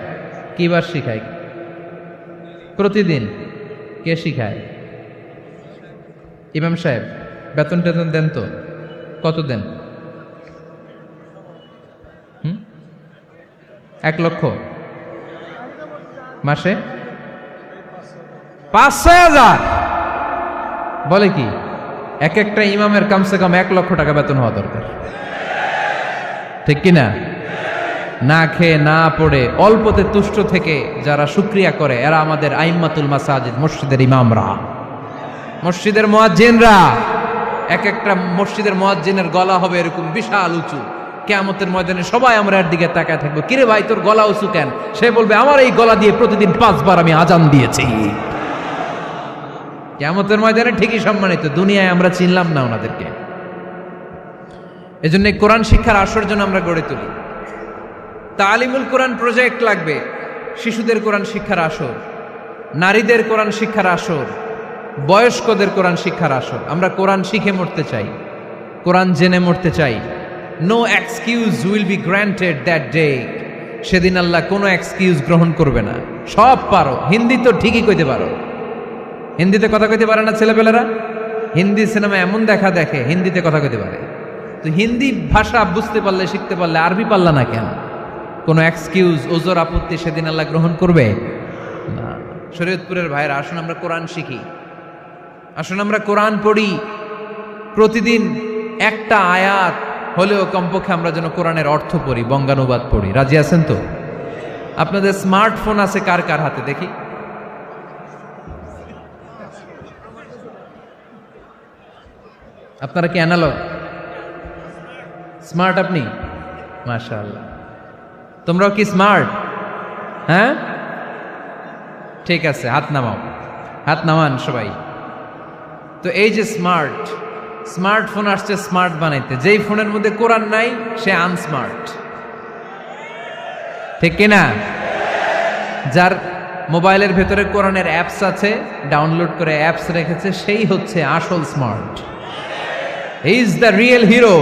S1: কিবার শিখায়? প্রতিদিন। কে শিখায়? ইমাম সাহেব। বেতন টেতন দেন তো? কত দেন? 1 লক্ষ মাসে? 5-6 হাজার? বলে কি? এক একটা ইমামের কমসে কম 1 লক্ষ টাকা বেতন হওয়া দরকার, ঠিক কিনা? না খেয়ে না পড়ে অল্পতে তুষ্ট থেকে যারা শুকরিয়া করে এরা আমাদের আইম্মাতুল মাসাজিদ, মসজিদের ইমামরা। মসজিদের মুয়াজ্জিনরা, এক একটা মসজিদের মুয়াজ্জিনের গলা হবে এরকম বিশাল উঁচু। কিয়ামতের ময়দানে সবাই আমরা এর দিকে তাকায় থাকবো, কিরে ভাই তোর গলা উঁচু কেন? সে বলবে আমার এই গলা দিয়ে প্রতিদিন 5 বার আমি আজান দিয়েছি। কিয়ামতের ময়দানে ঠিকই সম্মানিত, দুনিয়ায় আমরা চিনলাম না ওনাদেরকে। এজন্য কোরআন শিক্ষার আসর জন্য আমরা গড়ে তুলি। তালিমুল কোরআন প্রজেক্ট লাগবে, শিশুদের কোরআন শিক্ষার আসর, নারীদের কোরআন শিক্ষার আসর, বয়স্কদের কোরআন শিক্ষার আসর। আমরা কোরআন শিখে মরতে চাই, কোরআন জেনে মরতে চাই। No excuse will be granted that day. সেদিন আল্লাহ কোনো এক্সকিউজ গ্রহণ করবে না। সব পারো, হিন্দি তো ঠিকই কইতে পারো, হিন্দিতে কথা কইতে পারে না ছেলেপেলেরা? হিন্দি সিনেমা এমন দেখা দেখে হিন্দিতে কথা কইতে পারে। তো হিন্দি ভাষা বুঝতে পারলে, শিখতে পারলে আরবি পারলা না কেন? কোনো এক্সকিউজ, ওজোর, আপত্তি সেদিন আল্লাহ গ্রহণ করবে না। শরীয়তপুরের ভাইয়েরা, আসুন আমরা কোরআন শিখি, আসুন আমরা কোরআন পড়ি। প্রতিদিন একটা আয়াত হলেও কমপক্ষে আমরা যেন কোরআনের অর্থ পড়ি, বঙ্গানুবাদ পড়ি। রাজি আছেন তো? আপনাদের স্মার্টফোন আছে কার কার হাতে দেখি? আপনারা কি অ্যানালগ? স্মার্ট আপনি? মাশাআল্লাহ। তোমরাও কি স্মার্ট? হ্যাঁ, ঠিক আছে, হাত নামাও, হাত নামান সবাই। তো এই যে স্মার্টফোন আসছে স্মার্ট বানাইতে, যেই ফোনের মধ্যে কোরআন নাই সে আনস্মার্ট, ঠিক কিনা? যার মোবাইলের ভেতরে কোরআনের অ্যাপস আছে, ডাউনলোড করে অ্যাপস রেখেছে, সেই হচ্ছে আসল smart. He is the real hero,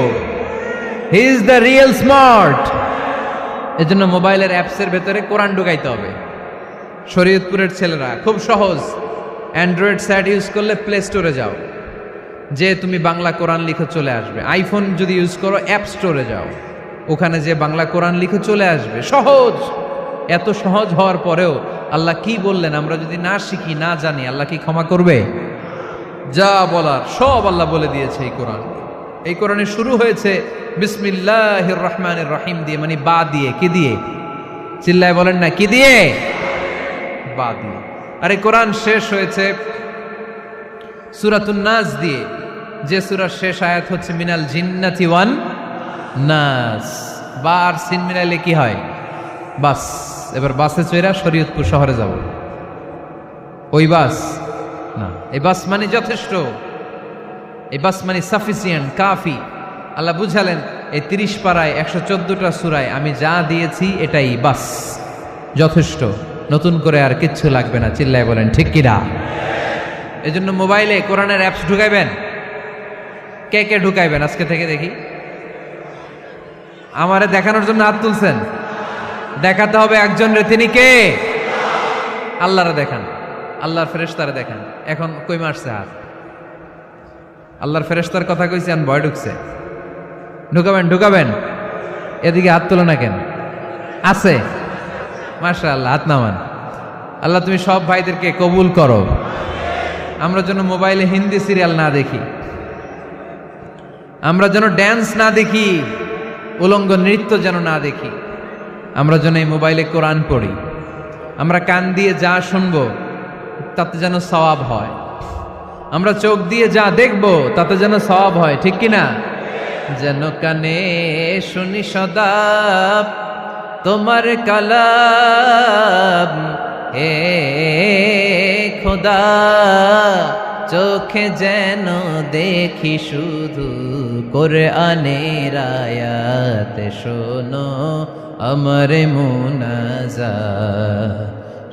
S1: he is the real smart. এজন্য মোবাইলের অ্যাপসের ভেতরে কোরআন ঢুকাইতে হবে। শরীয়তপুরের ছেলেরা খুব সহজ, অ্যান্ড্রয়েড সেট ইউজ করলে প্লে স্টোরে যাও, যে তুমি বাংলা কোরআন লিখে চলে আসবে। আইফোন যদি ইউজ করো অ্যাপ স্টোরে যাও, ওখানে যে বাংলা কোরআন লিখে চলে আসবে। সহজ। এত সহজ হওয়ার পরেও আল্লাহ কি বললেন আমরা যদি না শিখি, না জানি, আল্লাহ কি ক্ষমা করবে? যা বলার সব আল্লাহ বলে দিয়েছে এই কোরআন। এই কোরআনে শুরু হয়েছে বিসমিল্লাহির রহমানির রহিম দিয়ে, মানে বা দিয়ে। কি দিয়ে? চিল্লায় বলেন না, কি দিয়ে? বা দিয়ে। আর এই কোরআন শেষ হয়েছে সূরাতুন নাস দিয়ে, যে সূরার শেষ আয়াত হচ্ছে মিনাল জিন্নাতি ওয়ান নাস। বা আর সিন মিলাইলে কি হয়? বাস। এবার বাসে চড়া শরীয়তপুর শহরে যাব। ওই বাস না, এই বাস মানে যথেষ্ট, এই বাস মানে সাফিসিয়েন্ট, কাফি। আল্লাহ বুঝালেন এই 30 পারায় 114টা সূরায় আমি যা দিয়েছি এটাই বাস, যথেষ্ট, নতুন করে আর কিচ্ছু লাগবে না। চিল্লায় বলেন ঠিক কিনা? এই জন্য মোবাইলে কোরআনের অ্যাপস ঢুকাইবেন। কে কে ঢুকাইবেন আজকে থেকে দেখি? আমারে দেখানোর জন্য হাত তুলছেন? দেখাতে হবে একজন রে, তিনি কে? আল্লাহরে দেখান, আল্লাহর ফেরেশতারে দেখান। এখন কই মারছে হাত? আল্লাহর ফেরেশতার কথা কইছি, আর ভয় ঢুকছে। ঢুকাবেন, ঢুকাবেন। এদিকে হাত তোলো না কেন? আছে? মাশাআল্লাহ, হাত নামান। আল্লাহ তুমি সব ভাইদেরকে কবুল করো। আমরা যেন মোবাইলে হিন্দি সিরিয়াল না দেখি, আমরা যেন ড্যান্স না দেখি, উলঙ্গ নৃত্য যেন না দেখি। আমরা যেন এই মোবাইলে কোরআন পড়ি। আমরা কান দিয়ে যা শুনবো তাতে যেন সওয়াব হয়। আমরা চোখ দিয়ে যা দেখবো তাতে যেন সওয়াব হয়, ঠিক কিনা? যেন কানে শুনি সদা তোমার কালাম, হে খোদা চোখে যেন দেখি শুধু কোরআনের আয়াত। শোনো আমার মুনাজাত,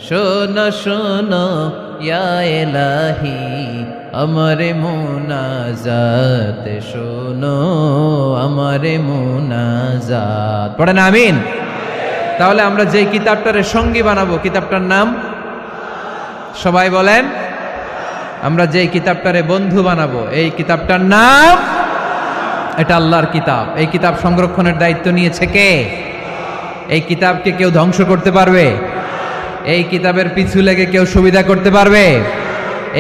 S1: শোনো শোনো ইয়া ইলাহি আমার মুনাজাত, শোনো আমার মুনাজাত। পড়েন আমিন। তাহলে আমরা যে কিতাবটারে সঙ্গী বানাবো, কিতাবটার নাম সবাই বলেন। আমরা যে কিতাবটারে বন্ধু বানাবো, এই কিতাবটার নাম, এটা আল্লাহর কিতাব। এই কিতাব সংরক্ষণের দায়িত্ব নিয়েছে কে? এই কিতাবকে কেউ ধ্বংস করতে পারবে? এই কিতাবের পিছু লেগে কেউ সুবিধা করতে পারবে?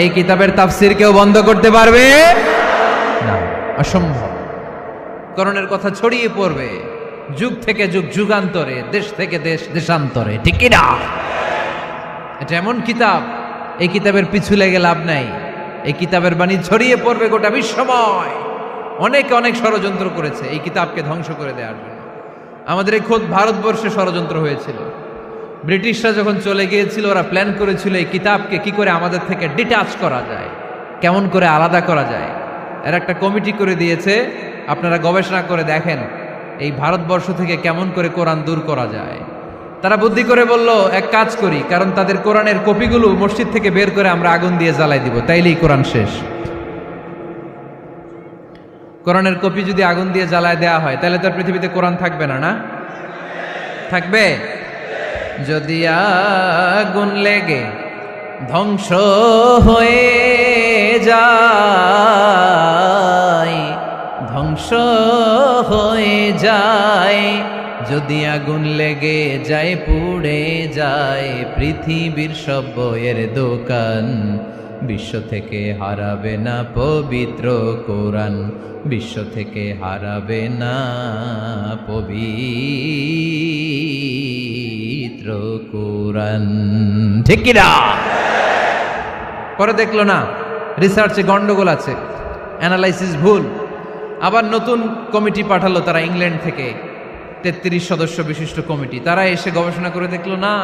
S1: এই কিতাবের তাফসির কেউ বন্ধ করতে পারবে না, অসম্ভব। কোরআনের কথা ছড়িয়ে পড়বে যুগ থেকে যুগ, যুগান্তরে, দেশ থেকে দেশ, দেশান্তরে, ঠিক কি না? এটা এমন কিতাব, এই কিতাবের পিছু লেগে লাভ নাই। এই কিতাবের বাণী ছড়িয়ে পড়বে গোটা বিশ্বময়। অনেকে অনেক ষড়যন্ত্র করেছে এই কিতাবকে ধ্বংস করে দেওয়ার জন্য। আমাদের এই খোদ ভারতবর্ষে ষড়যন্ত্র হয়েছিল। ব্রিটিশরা যখন চলে গিয়েছিল, ওরা প্ল্যান করেছিল এই কিতাবকে কি করে আমাদের থেকে ডিটাচ করা যায়, কেমন করে আলাদা করা যায়। এর একটা কমিটি করে দিয়েছে, আপনারা গবেষণা করে দেখেন এই ভারতবর্ষ থেকে কেমন করে কোরআন দূর করা যায়। তারা বুদ্ধি করে বলল, এক কাজ করি, কারণ তাদের কোরআনের কপিগুলো মসজিদ থেকে বের করে আমরা আগুন দিয়ে জ্বালাই দিব, তাইলেই কোরআন শেষ। কোরআনের কপি যদি আগুন দিয়ে জ্বালায় দেওয়া হয় তাহলে তো পৃথিবীতে কোরআন থাকবে না, না থাকবে? যদি আগুন লেগে ধ্বংস হয়ে যায়, ধ্বংস হয়ে যায়, যদি আগুন লেগে যায় পুড়ে যায় পৃথিবীর সব বইয়ের দোকান, বিশ্ব থেকে হারাবে না পবিত্র কোরআন, বিশ্ব থেকে হারাবে না পবিত্র কোরআন। ঠিক কি না? পরে দেখলো না রিসার্চে গন্ডগোল আছে, অ্যানালাইসিস ভুল, আবার নতুন কমিটি পাঠালো তারা ইংল্যান্ড থেকে, 33 সদস্য বিশিষ্ট কমিটি। তারা এসে গবেষণা করে দেখলো না,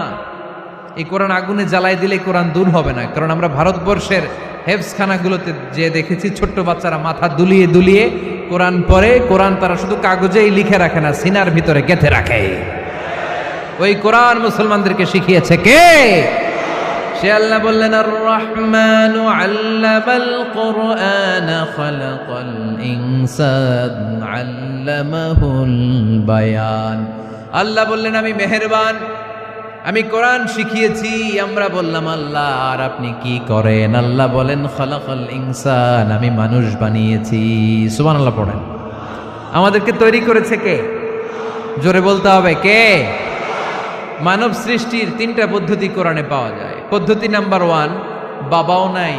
S1: এই কোরআন আগুনে জ্বালাই দিলে কোরআন দূর হবে না। কারণ আমরা ভারতবর্ষের হেফজখানাগুলোতে যে দেখেছি ছোট্ট বাচ্চারা মাথা দুলিয়ে দুলিয়ে কোরআন পড়ে, কোরআন তারা শুধু কাগজেই লিখে রাখে না, সিনার ভিতরে গেঁথে রাখে। ওই কোরআন মুসলমানদেরকে শিখিয়েছে কে? সে আল্লাহ বললেন, আর রহমানু আল্লামাল কোরআন খালাকাল ইনসান আল্লামাহুল বায়ান। আল্লাহ বললেন আমি মেহেরবান, আমি কোরআন শিখিয়েছি। আমরা বললাম আল্লাহ আর আপনি কি করেন? আল্লাহ বলেন খালাকাল ইনসান, আমি মানুষ বানিয়েছি। সুবহানাল্লাহ পড়েন। আমাদেরকে তৈরি করেছে কে? জোরে বলতে হবে কে? মানব সৃষ্টির 3টা পদ্ধতি কোরআনে পাওয়া যায়। পদ্ধতি নাম্বার 1, বাবাও নাই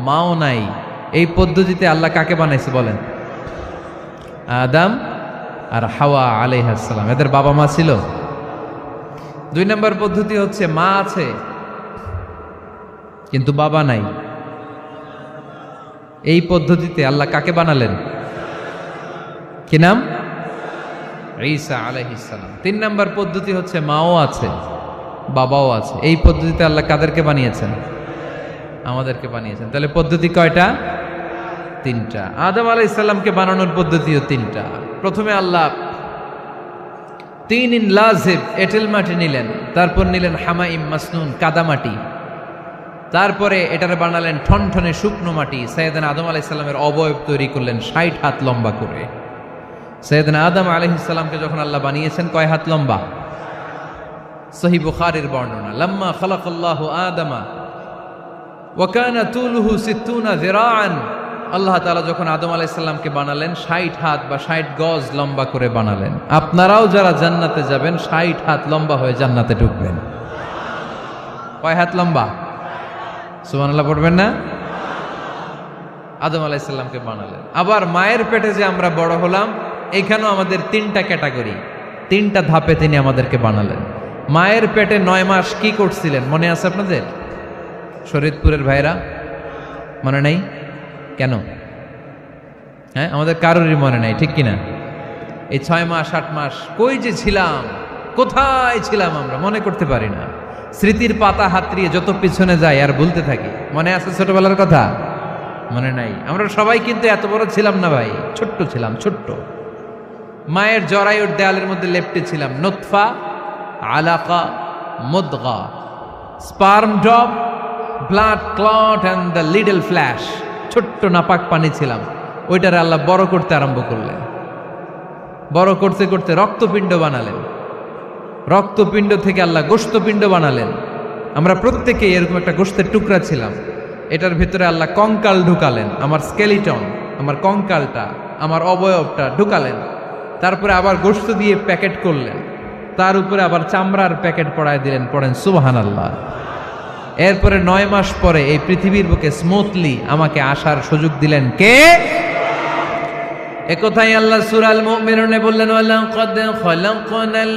S1: মাও নাই। এই পদ্ধতিতে আল্লাহ কাকে বানাইছে বলেন? আদম আর হাওয়া আলাইহিস সালাম, এদের বাবা মা ছিল। 2 নম্বর পদ্ধতি হচ্ছে মা আছে কিন্তু বাবা নাই। এই পদ্ধতিতে আল্লাহ কাকে বানালেন? কি নাম? ঈসা আলাইহিস সালাম। 3 নম্বর পদ্ধতি হচ্ছে মাও আছে বাবাও আছে। এই পদ্ধতিতে আল্লাহ কাদেরকে বানিয়েছেন? আমাদেরকে বানিয়েছেন। তাহলে পদ্ধতি কয়টা? 3টা। আদম আলাইহিস সালামকে বানানোর পদ্ধতিও 3টা। প্রথমে আল্লাহ 3 ইন লাজিব এঁটেল মাটি নিলেন, তারপর নিলেন হামাইম মাসনুন কাদামাটি, তারপরে এটারে বানালেন ঠনঠনে শুকনো মাটি। সাইয়েদনা আদম আলাইহিস সালামের অবয়ব তৈরি করলেন 60 হাত লম্বা করে। সাইয়েদনা আদম আলাইহিস সালামকে যখন আল্লাহ বানিয়েছেন কয় হাত লম্বা? সহিহ বুখারীর বর্ণনা, লাম্মা খালাকাল্লাহু আদামা ওয়া কানা তুলুহু 60 যিরাআন। আল্লাহ তাআলা যখন আদম আলাইহিস সালামকে বানালেন 60 হাত বা 60 গজ লম্বা করে বানালেন। আপনারাও যারা জান্নাতে যাবেন 60 হাত লম্বা হয়ে জান্নাতে ঢুকবেন। কয় হাত লম্বা? সুবহানাল্লাহ পড়বেন না? আদম আলাইহিস সালামকে বানালেন। আবার মায়ের পেটে যে আমরা বড় হলাম, এখানেও আমাদের 3টা ক্যাটাগরি, 3টা ধাপে তিনি আমাদেরকে বানালেন। মায়ের পেটে 9 মাস কি করছিলেন মনে আছে আপনাদের? শরীয়তপুরের ভাইরা মনে নাই? কেন? হ্যাঁ, আমাদের কারোরই মনে নাই, ঠিক কিনা? এই 6 মাস 8 মাস কই যে ছিলাম, কোথায় ছিলাম আমরা মনে করতে পারি না। স্মৃতির পাতা হাতড়িয়ে যত পিছনে যায় আর ভুলতে থাকি। মনে আছে ছোটবেলার কথা? মনে নাই। আমরা সবাই কিন্তু এত বড় ছিলাম না ভাই, ছোট্ট ছিলাম, ছোট্ট। মায়ের জরায়ুর দেয়ালের মধ্যে লেপ্টে ছিলাম। নুতফা, আলাকা, মুদগা, sperm drop, blood clot and the little flesh. ছোট্ট নাপাক পানি ছিলাম। ওইটারে আল্লাহ বড় করতে আরম্ভ করলেন। বড় করতে করতে রক্তপিণ্ড বানালেন। রক্তপিণ্ড থেকে আল্লাহ গোশতপিণ্ড বানালেন। আমরা প্রত্যেকেই এরকম একটা গোশতের টুকরা ছিলাম। এটার ভিতরে আল্লাহ কঙ্কাল ঢুকালেন, আমার স্কেলিটন, আমার কঙ্কালটা, আমার অবয়বটা ঢুকালেন। তারপরে আবার গোশত দিয়ে প্যাকেট করলেন, তার উপরে আবার চামড়ার প্যাকেট পড়ায় দিলেন। পড়েন সুবহানাল্লাহ। এরপরে 9 মাস পরে এই পৃথিবীর বুকে স্মুথলি আমাকে আসার সুযোগ দিলেন কে? একথাই আল্লাহ সূরা আল মুমিনুনে বললেন, ওয়ালাকাদ খালাকনাল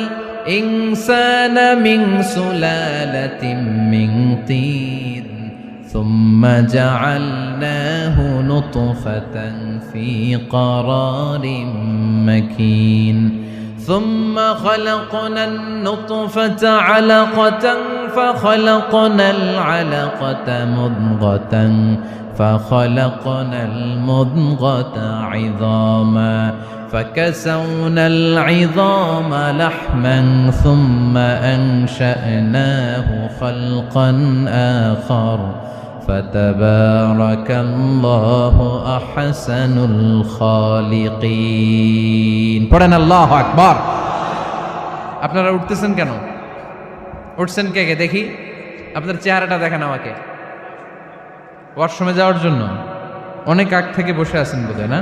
S1: ইনসানা মিন সুলালাতিন মিন তিন ثم جعلناه نطفة في قرار مكين ثم خلقنا النطفة علقة فخلقنا العلقة مضغة فخلقنا المضغة عظاما فكسونا العظام لحما ثم أنشأناه خلقا آخر فتبارك الله أحسن الخالقين পড়েন আল্লাহু আকবার। আপনারা উঠতেছেন কেন? উঠছেন কে কে দেখি, আপনার চেহারাটা দেখেন আমাকে। ওয়াশরুমে যাওয়ার জন্য অনেক আগ থেকে বসে আছেন বোধহয়, না?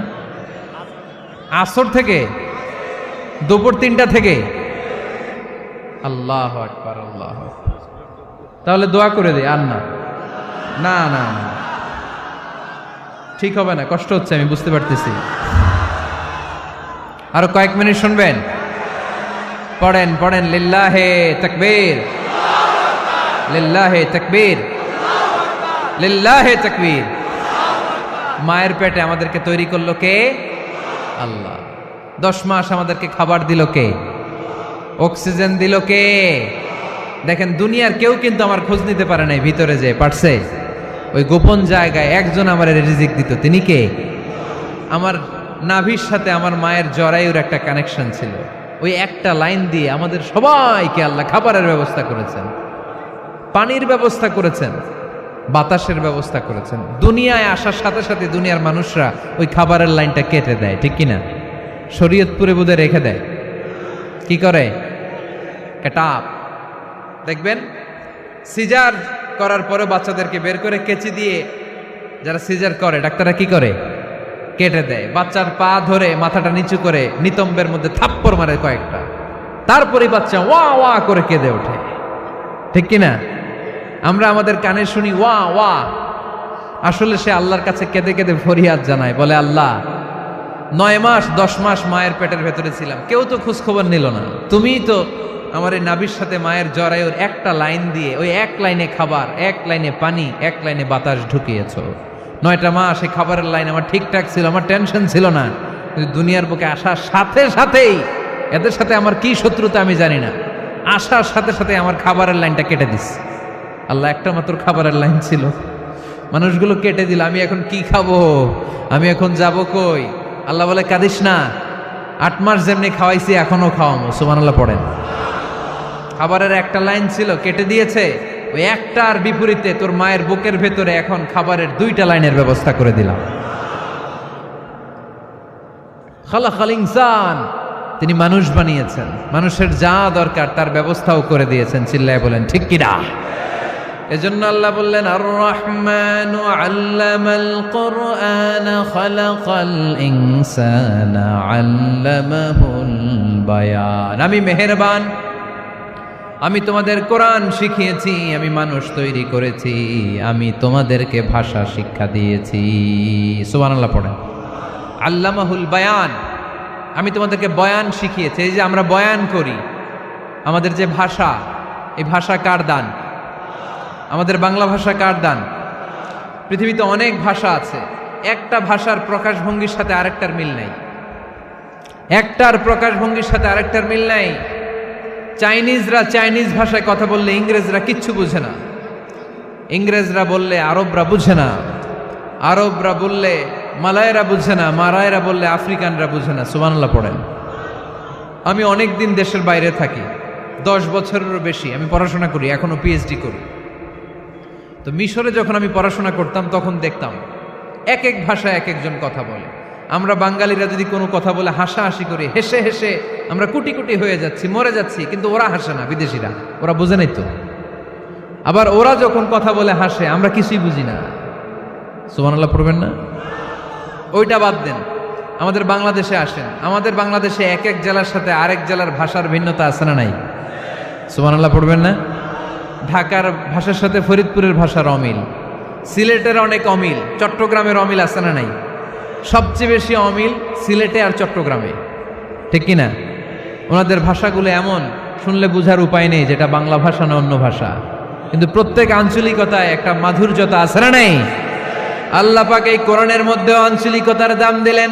S1: আসর থেকে, দুপুর 3টা থেকে। আল্লাহু আকবার, আল্লাহু আকবার। তাহলে দোয়া করে দেই। আর না না না না, ঠিক হবে না, কষ্ট হচ্ছে, আমি বুঝতে পারতেছি। আরো কয়েক মিনিট শুনবেন? পড়েন পড়েন, লিল্লাহে তাকবীর, লিল্লাহে তাকবীর, লিল্লাহে তাকবীর। মায়ের পেটে আমাদেরকে তৈরি করলো কে? আল্লাহ। 10 মাস আমাদেরকে খাবার দিল কে? অক্সিজেন দিল কে? দেখেন, দুনিয়ার কেউ কিন্তু আমার খোঁজ নিতে পারে নাই, ভিতরে যে পারছে। ওই গোপন জায়গায় একজন আমার রিজিক দিত, তিনি কে? আমার নাভির সাথে আমার মায়ের জরায়ুর একটা কানেকশন ছিল। ওই একটা লাইন দিয়ে আমাদের সবাইকে আল্লাহ খাবারের ব্যবস্থা করেছেন, পানির ব্যবস্থা করেছেন, বাতাসের ব্যবস্থা করেছেন। দুনিয়ায় আসার সাথে সাথে দুনিয়ার মানুষরা ওই খাবারের লাইনটা কেটে দেয়, ঠিক কিনা? শরীয়তপুরে বোধে রেখে দেয়। কি করে? কাটাপ। দেখবেন সিজার করার পরে বাচ্চাদেরকে বের করে কেচি দিয়ে যারা সিজার করে ডাক্তাররা কি করে? কেটে দেয়। বাচ্চার পা ধরে মাথাটা নিচু করে নিতম্বের মধ্যে থাপ্পড় মারে কয়েকটা, তারপরে বাচ্চা ওয়া ওয়া করে কেঁদে ওঠে, ঠিক কিনা? আমরা আমাদের কানে শুনি ওয়া ওয়া, আসলে সে আল্লাহর কাছে কেঁদে কেঁদে ফরিয়াদ জানায়, বলে আল্লাহ 9 মাস 10 মাস মায়ের পেটের ভেতরে ছিলাম, কেউ তো খোঁজ খবর নিল না, তুমিই তো আমার এই নাভির সাথে মায়ের জরায়ুর একটা লাইন দিয়ে ওই এক লাইনে খাবার, এক লাইনে পানি, এক লাইনে বাতাস ঢুকিয়েছো। 9টা মাস এই খাবারের লাইন আমার ঠিকঠাক ছিল, আমার টেনশন ছিল না। কিন্তু দুনিয়ার বুকে আসার সাথে সাথেই, এদের সাথে আমার কি শত্রুতা আমি জানি না, আসার সাথে সাথে আমার খাবারের লাইনটা কেটে দিস। আল্লাহ একটা মাত্র খাবারের লাইন ছিল, মানুষগুলো কেটে দিল। আমি এখন কি খাবো? আমি এখন যাব কই? আল্লাহ বলে কাঁদিস না, 8 মাস যেমনি খাওয়াইছি এখনো খাওয়াবো। সুবহানাল্লাহ পড়েন। খাবারের একটা লাইন ছিল, কেটে দিয়েছে। ওই একটার বিপরীতে তোর মায়ের বুকের ভেতরে এখন খাবারের 2টা লাইনের ব্যবস্থা করে দিলাম। খালাকাল ইনসান, তিনি মানুষ বানিয়েছেন, মানুষের যা দরকার তার ব্যবস্থাও করে দিয়েছেন। চিল্লায় বলেন ঠিক কিনা? এজন্য আল্লাহ বললেন আর রহমানু আল্লামাল কুরআন খালাকাল ইনসানা আল্লামাহুল বায়ান। আমি মেহেরবান, আমি তোমাদের কোরআন শিখিয়েছি, আমি মানুষ তৈরি করেছি, আমি তোমাদেরকে ভাষা শিক্ষা দিয়েছি। সুবহানাল্লাহ পড়েন। আল্লামাহুল বায়ান, আমি তোমাদেরকে বয়ান শিখিয়েছি। এই যে আমরা বয়ান করি, আমাদের যে ভাষা, এই ভাষা কার দান? আমাদের বাংলা ভাষা কার দান? পৃথিবীতে অনেক ভাষা আছে, একটা ভাষার প্রকাশভঙ্গির সাথে আরেকটার মিল নাই, একটার প্রকাশভঙ্গির সাথে আরেকটার মিল নাই। চাইনিজরা চাইনিজ ভাষায় কথা বললে ইংরেজরা কিচ্ছু বুঝে না, ইংরেজরা বললে আরবরা বুঝে না, আরবরা বললে মালায়রা বুঝে না, মারায়রা বললে আফ্রিকানরা বুঝে না। সুবহানাল্লাহ পড়েন। আমি অনেক দিন দেশের বাইরে থাকি, 10 বছরেরও বেশি আমি পড়াশোনা করি, এখনো পিএইচডি করি। তো মিশরে যখন আমি পড়াশোনা করতাম তখন দেখতাম এক এক ভাষায় এক একজন কথা বলে। আমরা বাঙালিরা যদি কোনো কথা বলে হাসাহাসি করি, হেসে হেসে আমরা কুটি কুটি হয়ে যাচ্ছি, মরে যাচ্ছি, কিন্তু ওরা হাসে না, বিদেশিরা, ওরা বুঝে নাই তো। আবার ওরা যখন কথা বলে হাসে, আমরা কিছুই বুঝি না। সুবহানাল্লাহ পড়বেন না? ওইটা বাদ দেন, আমাদের বাংলাদেশে আসেন, আমাদের বাংলাদেশে এক এক জেলার সাথে আরেক জেলার ভাষার ভিন্নতা আছে না নাই? সুবহানাল্লাহ পড়বেন না? ঢাকার ভাষার সাথে ফরিদপুরের ভাষার অমিল, সিলেটের অনেক অমিল, চট্টগ্রামের অমিল আছে না নাই? সবচেয়ে বেশি অমিল সিলেটে আর চট্টগ্রামে, ঠিক কিনা? ওনাদের ভাষাগুলো এমন, শুনলে বুঝার উপায় নেই যেটা বাংলা ভাষা না অন্য ভাষা। কিন্তু প্রত্যেক আঞ্চলিকতায় একটা মাধুর্যতা আছে না নাই? আল্লাহ পাক এই কোরআনের মধ্যে আঞ্চলিকতার দাম দিলেন।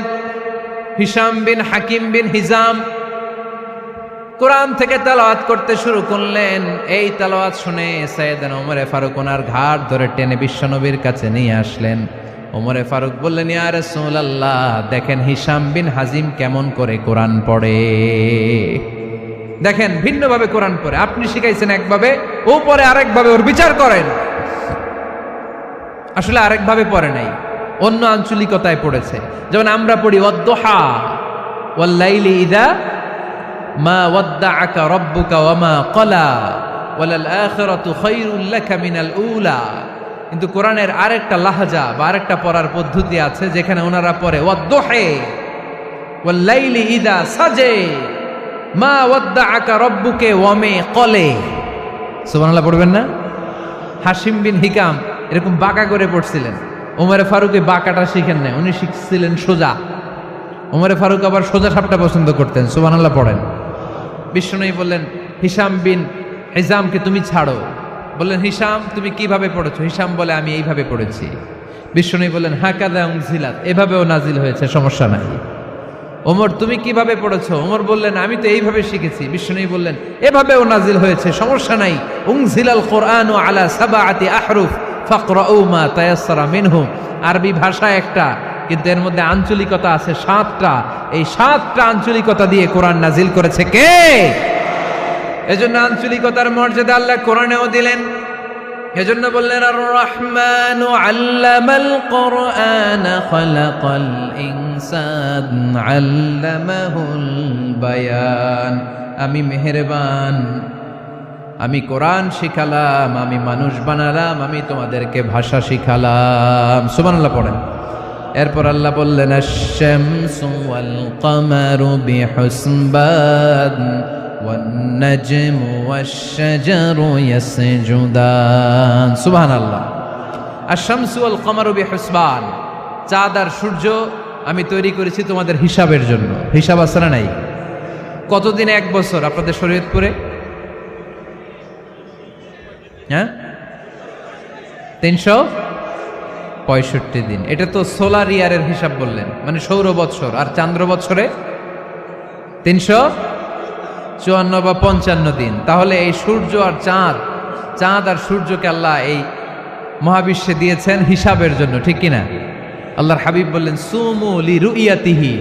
S1: হিশাম বিন হাকিম বিন হিজাম কোরআন থেকে তেলাওয়াত করতে শুরু করলেন। এই তেলাওয়াত শুনে সাইয়েদনা ওমরে ফারুক ওনার ঘাড় ধরে টেনে বিশ্বনবীর কাছে নিয়ে আসলেন। ওমরে ফারুক বললেন, ইয়া রাসূলুল্লাহ, দেখেন হিশাম বিন হাজিম কেমন করে কোরআন পড়ে। দেখেন ভিন্নভাবে কোরআন পড়ে, আপনি শিখাইছেন একভাবে, ও পড়ে আরেকভাবে, ওর বিচার করেন। আসলে আরেকভাবে পড়ে নাই, অন্য আঞ্চলিকতায় পড়েছে। যেমন আমরা পড়ি ওয়াদ-দুহা ওয়াল-লাইলি ইযা মা ওয়াদ্দাআকা রাব্বুকা ওয়া মা ক্বালা ওয়ালাল আখিরাতু খায়রুল লাকা মিনাল উলা। কিন্তু কোরআনের আরেকটা লাহজা বা আরেকটা পড়ার পদ্ধতি আছে, যেখানে ওনারা পড়ে ওয়াদ-দুহা ওয়াল-লাইলি ইযা সাজা মা ওয়াদ্দাআকা রাব্বুকা ওয়া মা ক্বালা। সুবহানাল্লাহ পড়বেন না? হাশিম বিন হিকাম এরকম বাঁকা করে পড়ছিলেন। ওমরে ফারুক বাঁকাটা শিখেন না, উনি শিখছিলেন সোজা। ওমরে ফারুক আবার সোজা সাপটা পছন্দ করতেন। সুবহানাল্লাহ পড়েন। বিশ্বনবী বললেন, হিশাম বিন হিজামকে তুমি ছাড়ো। বললেন, হিশাম তুমি কিভাবে পড়েছো? হিশাম বলে, আমি এইভাবে পড়েছি। বিশ্বনবী বললেন, হাকাযা উনজিলাত, এভাবেও নাজিল হয়েছে, সমস্যা নাই। ওমর তুমি কিভাবে পড়েছো? ওমর বললেন, আমি তো এইভাবে শিখেছি। বিশ্বনবী বললেন, এভাবেও নাজিল হয়েছে, সমস্যা নাই। উনজিলাল কুরআনু আলা সাবআতি আহরুফ ফাকরাউ মা তায়াসসারা মিনহু। আরবি ভাষা একটা, কিন্তু এর মধ্যে আঞ্চলিকতা আছে 7টা। এই 7টা আঞ্চলিকতা দিয়ে কোরআন নাজিল করেছে কে? এজন্য আঞ্চলিকতার মর্যাদা আল্লাহ কোরআনেও দিলেন। এজন্য বললেন, আর রহমানু আল্লামাল কোরআন খালাকাল ইনসান আল্লামাহুল বায়ান। আমি মেহেরবান, আমি কোরআন শিখালাম, আমি মানুষ বানালাম, আমি তোমাদেরকে ভাষা শিখালাম। সুবহানাল্লাহ পড়েন। এরপর আল্লাহ বললেন, আশ-শামসু ওয়াল কামারু বিহুসবান ওয়ান নাজমু ওয়াশ-শাজারু ইয়াসজুদান। সুবহানাল্লাহ। আশ-শামসু ওয়াল কামারু বিহুসবান, চাঁদ আর সূর্য আমি তৈরি করেছি তোমাদের হিসাবের জন্য। হিসাব আছে না নাই? কতদিন এক বছর আপনাদের শরীয়তপুরে? হ্যাঁ, 365 দিন। এটা তো সোলার ইয়ারের হিসাব বললেন, মানে সৌর বৎসর। আর চান্দ্র বৎসরে 354 বা 55 দিন। তাহলে এই সূর্য আর চাঁদ, চাঁদ আর সূর্যকে আল্লাহ এই মহাবিশ্বে দিয়েছেন হিসাবের জন্য, ঠিক কিনা? আল্লাহর হাবিব বললেন, সুমু লিরুইয়াতিহি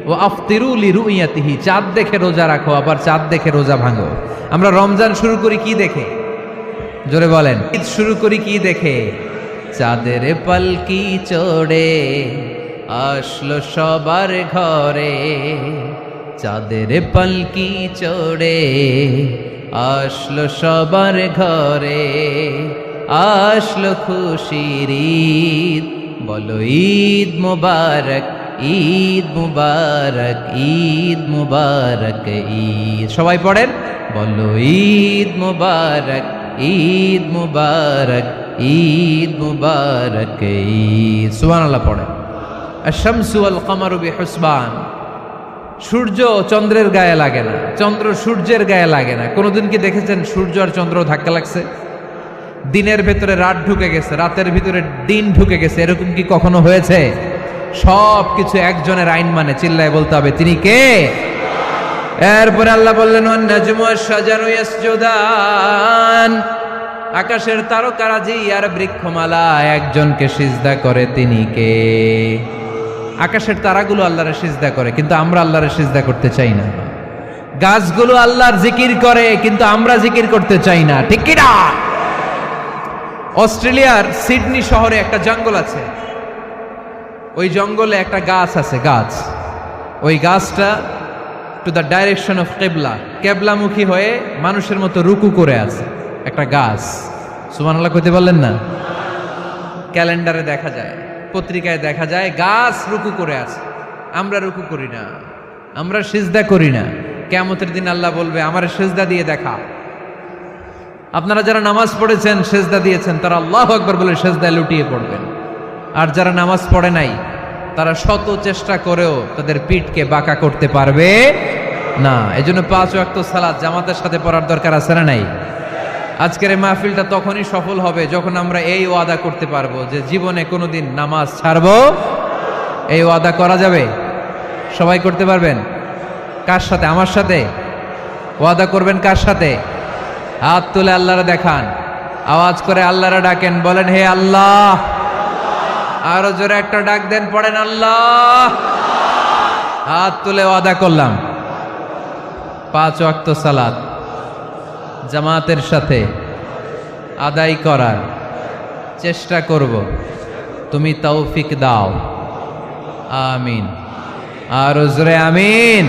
S1: ওয়া আফতিরু লিরুইয়াতিহি। চাঁদ দেখে রোজা রাখো, আবার চাঁদ দেখে রোজা ভাঙো। আমরা রমজান শুরু করি কি দেখে? জোরে বলেন। ঈদ শুরু করি কি দেখে? চাঁদের পালকি চড়ে আসলো সবার ঘরে। চাঁদের পালকি চড়ে আসলো সবার ঘরে। আসলো খুশির ঈদ, বলো ঈদ মুবারক, ঈদ মুবারক, ঈদ মুবারক ঈদ। সবাই পড়েন, বলো ঈদ মুবারক, ঈদ মুবারক, ঈদ মুবারক ঈদ। সুবহানাল্লাহ পড়েন। আশ-শামসু ওয়াল কামারু বিহুসবান। সূর্য চন্দ্রের গায়ে লাগে না, চন্দ্র সূর্যের গায়ে লাগে না। কোনোদিন কি দেখেছেন সূর্য আর চন্দ্র ধাক্কা লাগছে? দিনের ভেতরে রাত ঢুকে গেছে, রাতের ভিতরে দিন ঢুকে গেছে, এরকম কি কখনো হয়েছে? সব কিছু একজনের আইন মানে, চিল্লায় বলতে হবে, তিনি কে? এরপরে আল্লাহ বললেন, ওয়ান নাজমু ওয়াশ-শাজারু ইয়াসজুদান। আকাশের তারকারাজি আর বৃক্ষমালা একজনকে সিজদা করে, তিনি কে? আকাশের তারাগুলো আল্লাহরে সিজদা করে, কিন্তু আমরা আল্লাহরে সিজদা করতে চাই না। গাছগুলো আল্লাহর জিকির করে, কিন্তু আমরা জিকির করতে চাই না, ঠিক কি না? অস্ট্রেলিয়ার সিডনি শহরে একটা জঙ্গল আছে। ওই জঙ্গলে একটা গাছ আছে, গাছ। ওই গাছটা টু দ্য ডাইরেকশন অফ কেবলা, কেবলামুখী হয়ে মানুষের মতো রুকু করে আছে একটা গাছ। সুবহানাল্লাহ কইতে বললেন না? ক্যালেন্ডারে দেখা যায়, পত্রিকায় দেখা যায়, গাছ রুকু করে আছে। আমরা রুকু করি না, আমরা সিজদা করি না। কিয়ামতের দিন আল্লাহ বলবে, আমার সিজদা দিয়ে দেখা। আপনারা যারা নামাজ পড়েছেন, সিজদা দিয়েছেন, তারা আল্লাহু আকবার বলে সিজদায় লুটিয়ে পড়বেন। আর যারা নামাজ পড়ে নাই, তারা শত চেষ্টা করেও তাদের পিঠকে বাঁকা করতে পারবে না। এজন্য 5 ওয়াক্ত সালাত জামাতের সাথে পড়ার দরকার আছে না নাই? আজকের এই মাহফিলটা তখনই সফল হবে যখন আমরা এই ওয়াদা করতে পারবো যে জীবনে কোনোদিন নামাজ ছাড়বো। এই ওয়াদা করা যাবে? সবাই করতে পারবেন? কার সাথে? আমার সাথে ওয়াদা করবেন? কার সাথে? হাত তুলে আল্লাহরে দেখান, আওয়াজ করে আল্লাহরে ডাকেন, বলেন হে আল্লাহ। আরো জোরে একটা ডাক দেন, পড়েন আল্লাহ। হাত তুলে ওয়াদা করলাম 5 ওয়াক্ত সালাত জামাতের সাথে আদায় করার চেষ্টা করব, তুমি তৌফিক দাও, আমিন। আর জোরে আমিন।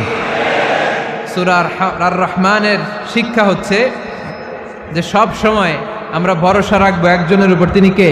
S1: সূরা আর রহমানের শিক্ষা হচ্ছে যে সব সময় আমরা ভরসা রাখবো একজনের উপর, তিনি কে?